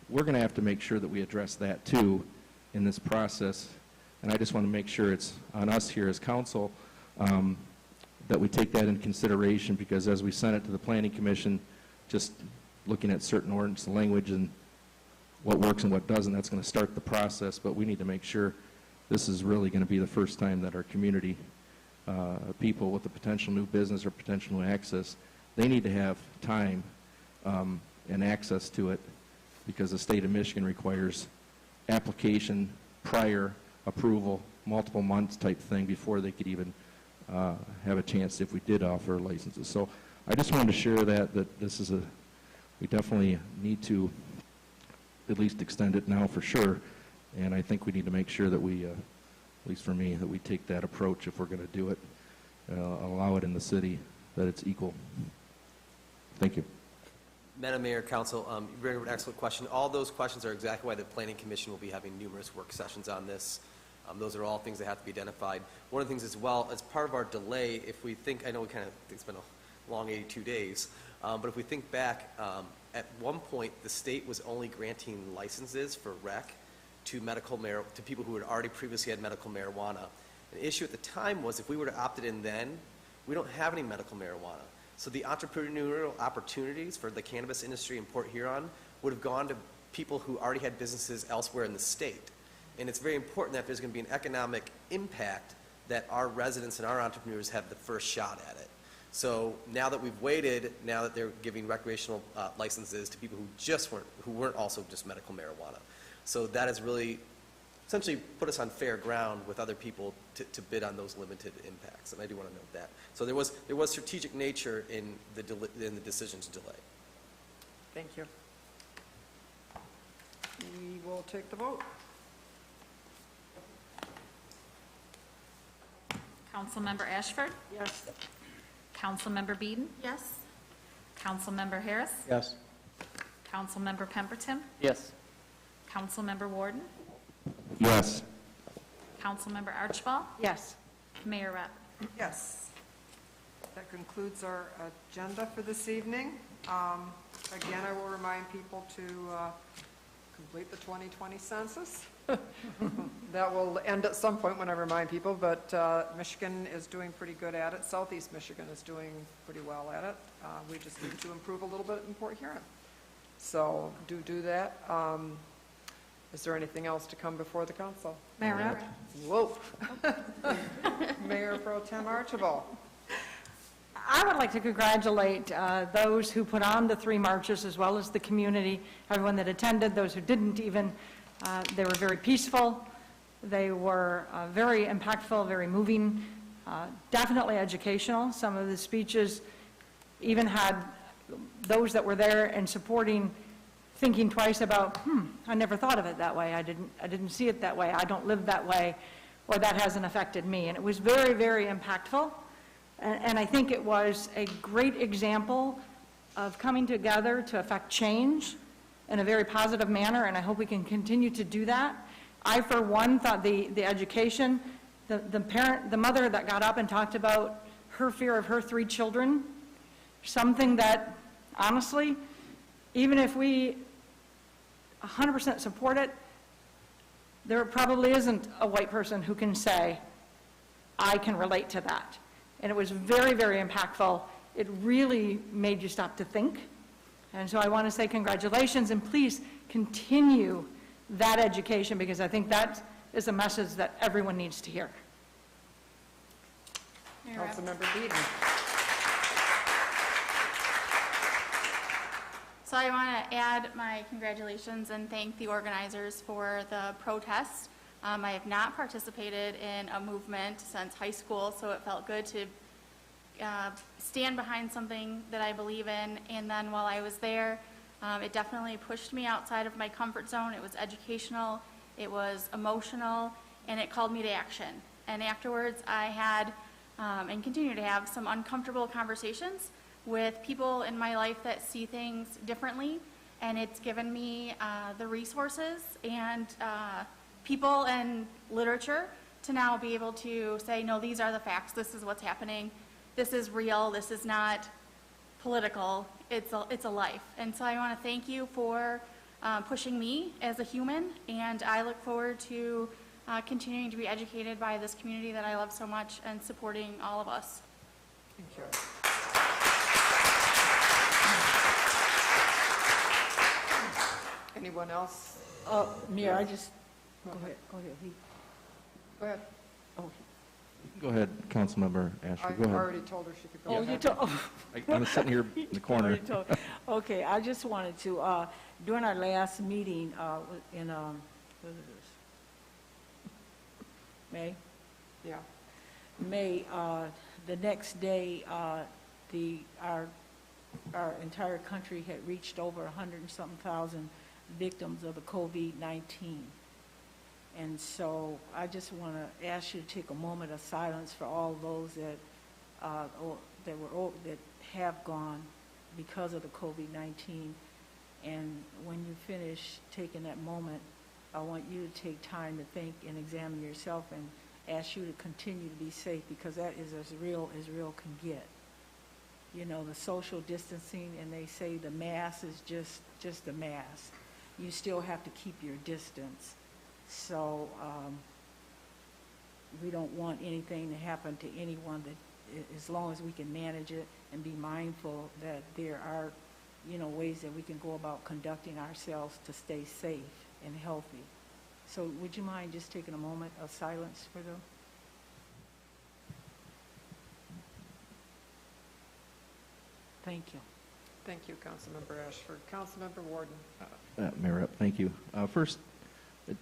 we're going to have to make sure that we address that too in this process. And I just want to make sure it's on us here as council that we take that in consideration, because as we send it to the Planning Commission, just looking at certain ordinance language and what works and what doesn't, that's going to start the process, but we need to make sure this is really going to be the first time that our community, people with a potential new business or potential new access, they need to have time and access to it, because the state of Michigan requires application, prior approval, multiple months type thing before they could even have a chance if we did offer licenses. So I just wanted to share that this is we definitely need to at least extend it now for sure, and I think we need to make sure that we, at least for me, that we take that approach if we're going to do it, allow it in the city, that it's equal. Thank you.
Madam Mayor, Council, you bring up an excellent question. All those questions are exactly why the Planning Commission will be having numerous work sessions on this. Those are all things that have to be identified. One of the things as well, as part of our delay, if we think, I know we kind of, it's been a long 82 days, but if we think back, at one point, the state was only granting licenses for rec to to people who had already previously had medical marijuana. The issue at the time was if we would have opted in then, we don't have any medical marijuana. So the entrepreneurial opportunities for the cannabis industry in Port Huron would have gone to people who already had businesses elsewhere in the state. And it's very important that if there's going to be an economic impact, that our residents and our entrepreneurs have the first shot at it. So now that we've waited, now that they're giving recreational licenses to people who weren't also just medical marijuana. So that has really essentially put us on fair ground with other people to bid on those limited impacts. And I do want to note that. So there was strategic nature in the decision to delay.
Thank you. We will take the vote.
Councilmember Ashford?
Yes.
Councilmember Beeden?
Yes.
Councilmember Harris?
Yes.
Councilmember Pemberton?
Yes.
Councilmember Warden?
Yes.
Councilmember Archibald?
Yes.
Mayor Rep?
Yes. That concludes our agenda for this evening. Again, I will remind people to complete the 2020 census. That will end at some point when I remind people, but Michigan is doing pretty good at it. Southeast Michigan is doing pretty well at it. We just need to improve a little bit in Port Huron. So do that. Is there anything else to come before the council?
Mayor Rep?
Whoa. Mayor Pro Tem Archibald.
I would like to congratulate those who put on the 3 marches, as well as the community, everyone that attended, those who didn't even. They were very peaceful. They were very impactful, very moving, definitely educational. Some of the speeches even had those that were there and supporting thinking twice about, I never thought of it that way. I didn't see it that way. I don't live that way, or that hasn't affected me. And it was very, very impactful. And I think it was a great example of coming together to affect change in a very positive manner, and I hope we can continue to do that. I, for one, thought the education, the mother that got up and talked about her fear of her 3 children, something that, honestly, even if we 100% support it, there probably isn't a white person who can say, I can relate to that. And it was very, very impactful. It really made you stop to think. And so I want to say congratulations, and please continue that education, because I think that is a message that everyone needs to hear.
Councilmember Beeden.
So I want to add my congratulations and thank the organizers for the protest. I have not participated in a movement since high school, so it felt good to stand behind something that I believe in. And then while I was there, it definitely pushed me outside of my comfort zone. It was educational, it was emotional, and it called me to action. And afterwards, I had and continue to have some uncomfortable conversations with people in my life that see things differently, and it's given me the resources and people and literature to now be able to say, no, these are the facts, this is what's happening, this is real, this is not political, it's a life. And so I want to thank you for pushing me as a human, and I look forward to continuing to be educated by this community that I love so much and supporting all of us.
Thank you. Anyone else?
Mayor, I just, go ahead.
Go ahead.
Go ahead, Councilmember Ashford, go
I
ahead.
already told her she could go
Oh,
ahead.
you told,
I'm sitting here in the corner.
okay, I just wanted to, during our last meeting, in, what is this? May?
Yeah.
May, the next day, our entire country had reached over 100 and something thousand victims of the COVID-19. And so I just want to ask you to take a moment of silence for all those that have gone because of the COVID-19. And when you finish taking that moment, I want you to take time to think and examine yourself, and ask you to continue to be safe, because that is as real can get. You know, the social distancing, and they say the mask is just a mask. You still have to keep your distance. So we don't want anything to happen to anyone, that as long as we can manage it and be mindful that there are, ways that we can go about conducting ourselves to stay safe and healthy. So would you mind just taking a moment of silence for them? Thank you.
Thank you, Councilmember Ashford. Councilmember Warden.
Mayor Rep, thank you. First,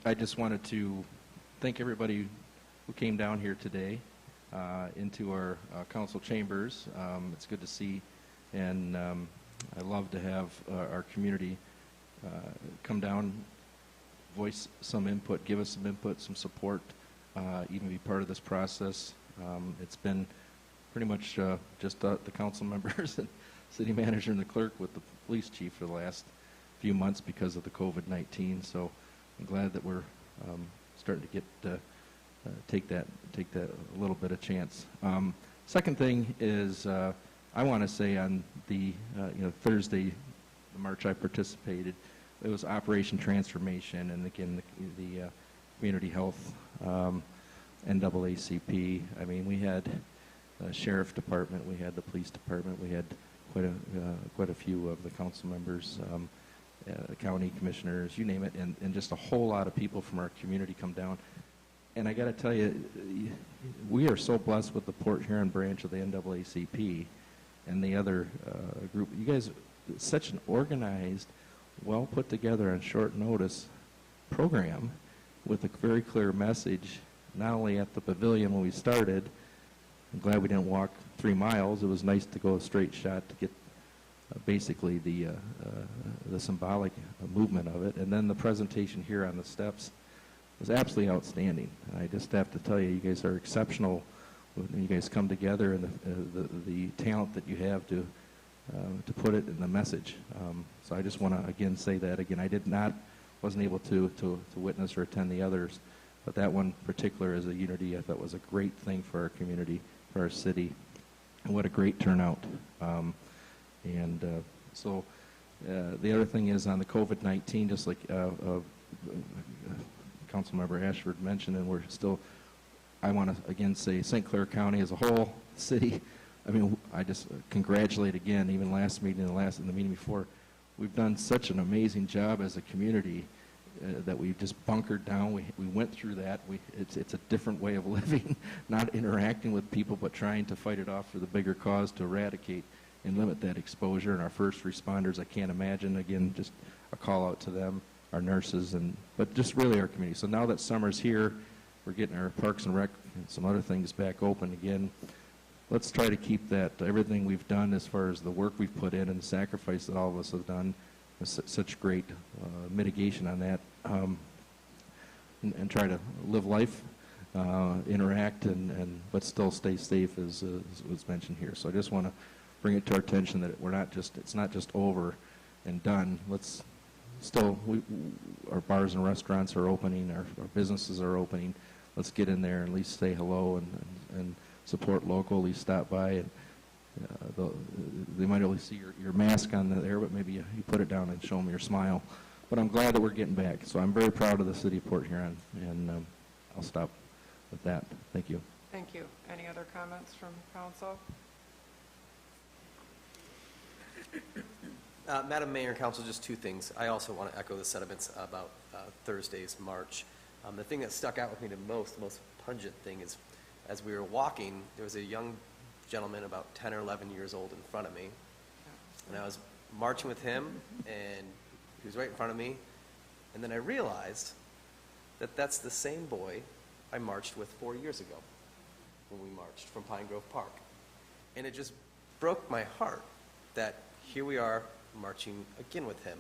I just wanted to thank everybody who came down here today into our council chambers. It's good to see, and I love to have our community come down, voice some input, give us some input, some support, even be part of this process. It's been pretty much just the council members and city manager and the clerk with the police chief for the last few months because of the COVID-19. So I'm glad that we're starting to get take that a little bit of chance. Second thing is I want to say on the Thursday, the march I participated, it was Operation Transformation, and again the community health NAACP. I mean, we had sheriff department, we had the police department, we had quite a few of the council members, county commissioners, you name it, and just a whole lot of people from our community come down. And I got to tell you, we are so blessed with the Port Huron branch of the NAACP and the other group. You guys, such an organized, well put together on short notice program with a very clear message, not only at the pavilion when we started. I'm glad we didn't walk 3 miles. It was nice to go a straight shot to get basically the symbolic movement of it. And then the presentation here on the steps was absolutely outstanding. I just have to tell you, you guys are exceptional when you guys come together, and the talent that you have to put it in the message. So I just want to again say that again. I wasn't able to witness or attend the others, but that one particular as a unity I thought was a great thing for our community, for our city, and what a great turnout. So the other thing is on the COVID-19, just like Councilmember Ashford mentioned, and I want to again say St. Clair County as a whole, city, I mean, I just congratulate again, even last meeting and the meeting before, we've done such an amazing job as a community that we've just bunkered down. We went through that. It's a different way of living, not interacting with people, but trying to fight it off for the bigger cause to eradicate and limit that exposure. And our first responders, I can't imagine, again, just a call out to them, our nurses, but just really our community. So now that summer's here, we're getting our Parks and Rec and some other things back open again. Let's try to keep that, everything we've done as far as the work we've put in and the sacrifice that all of us have done, such great mitigation on that, and try to live life, interact, but still stay safe as was mentioned here. So I just want to bring it to our attention that it's not just over and done. Our bars and restaurants are opening, our businesses are opening. Let's get in there and at least say hello and support local, at least stop by. And they might only see your mask on there, but maybe you put it down and show them your smile. But I'm glad that we're getting back. So I'm very proud of the city of Port Huron, and I'll stop with that. Thank you.
Thank you. Any other comments from council?
Madam Mayor and Council, just 2 things. I also want to echo the sentiments about Thursday's march. The thing that stuck out with me the most pungent thing is, as we were walking, there was a young gentleman about 10 or 11 years old in front of me, and I was marching with him, and he was right in front of me, and then I realized that that's the same boy I marched with 4 years ago when we marched from Pine Grove Park. And it just broke my heart that here we are marching again with him.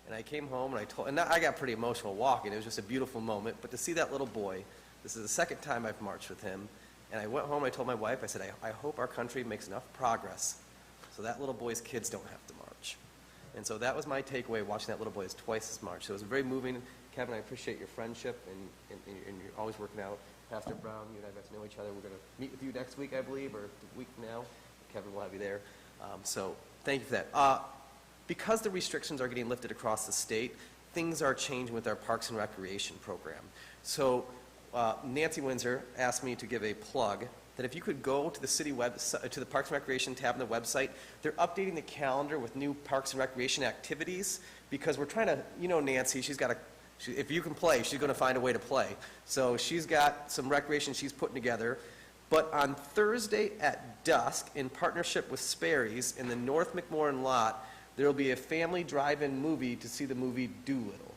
And I came home and I got pretty emotional walking. It was just a beautiful moment. But to see that little boy, this is the second time I've marched with him. And I went home, I told my wife, I said, I hope our country makes enough progress so that little boy's kids don't have to march. And so that was my takeaway, watching that little boy is twice as march. So it was very moving. Kevin, I appreciate your friendship, and you're always working out. Pastor Brown, you and I got to know each other. We're going to meet with you next week, I believe, or the week from now. Kevin will have you there. So thank you for that. Because the restrictions are getting lifted across the state, things are changing with our Parks and Recreation program. So Nancy Windsor asked me to give a plug that if you could go to the city website, to the Parks and Recreation tab on the website, they're updating the calendar with new Parks and Recreation activities, because we're trying to, Nancy, she's got If you can play, she's going to find a way to play. So she's got some recreation she's putting together. But on Thursday at dusk, in partnership with Sperry's in the North McMorran lot, there will be a family drive-in movie to see the movie Doolittle.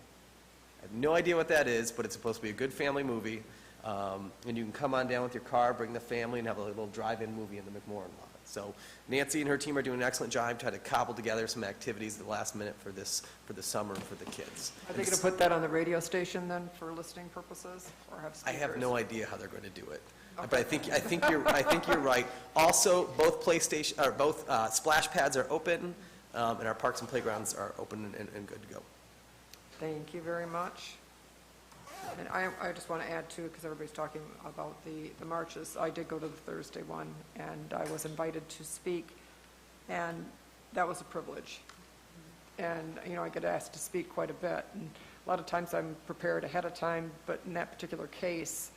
I have no idea what that is, but it's supposed to be a good family movie. And you can come on down with your car, bring the family, and have a little drive-in movie in the McMorran lot. So Nancy and her team are doing an excellent job trying to cobble together some activities at the last minute for the summer for the kids.
Are they going to put that on the radio station then for listening purposes, or have
I
speakers?
have no idea how they're going to do it. But I think you're right. Also, both splash pads are open, and our parks and playgrounds are open and good to go.
Thank you very much. And I just want to add too, because everybody's talking about the marches. I did go to the Thursday one, and I was invited to speak, and that was a privilege. And, I get asked to speak quite a bit, and a lot of times I'm prepared ahead of time, but in that particular case,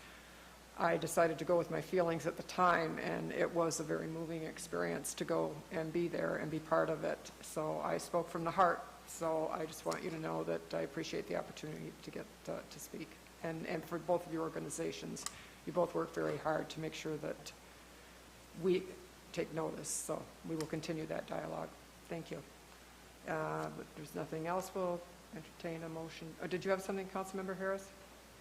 I decided to go with my feelings at the time, and it was a very moving experience to go and be there and be part of it. So I spoke from the heart. So I just want you to know that I appreciate the opportunity to get to speak. And for both of your organizations, you both work very hard to make sure that we take notice. So we will continue that dialogue. Thank you. But there's nothing else. We'll entertain a motion. Did you have something, Councilmember Harris?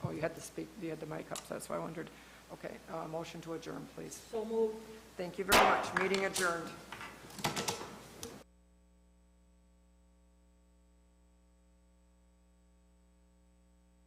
Oh, you had to speak. You had the mic up, so that's why I wondered. Okay, motion to adjourn, please.
So moved.
Thank you very much. Meeting adjourned.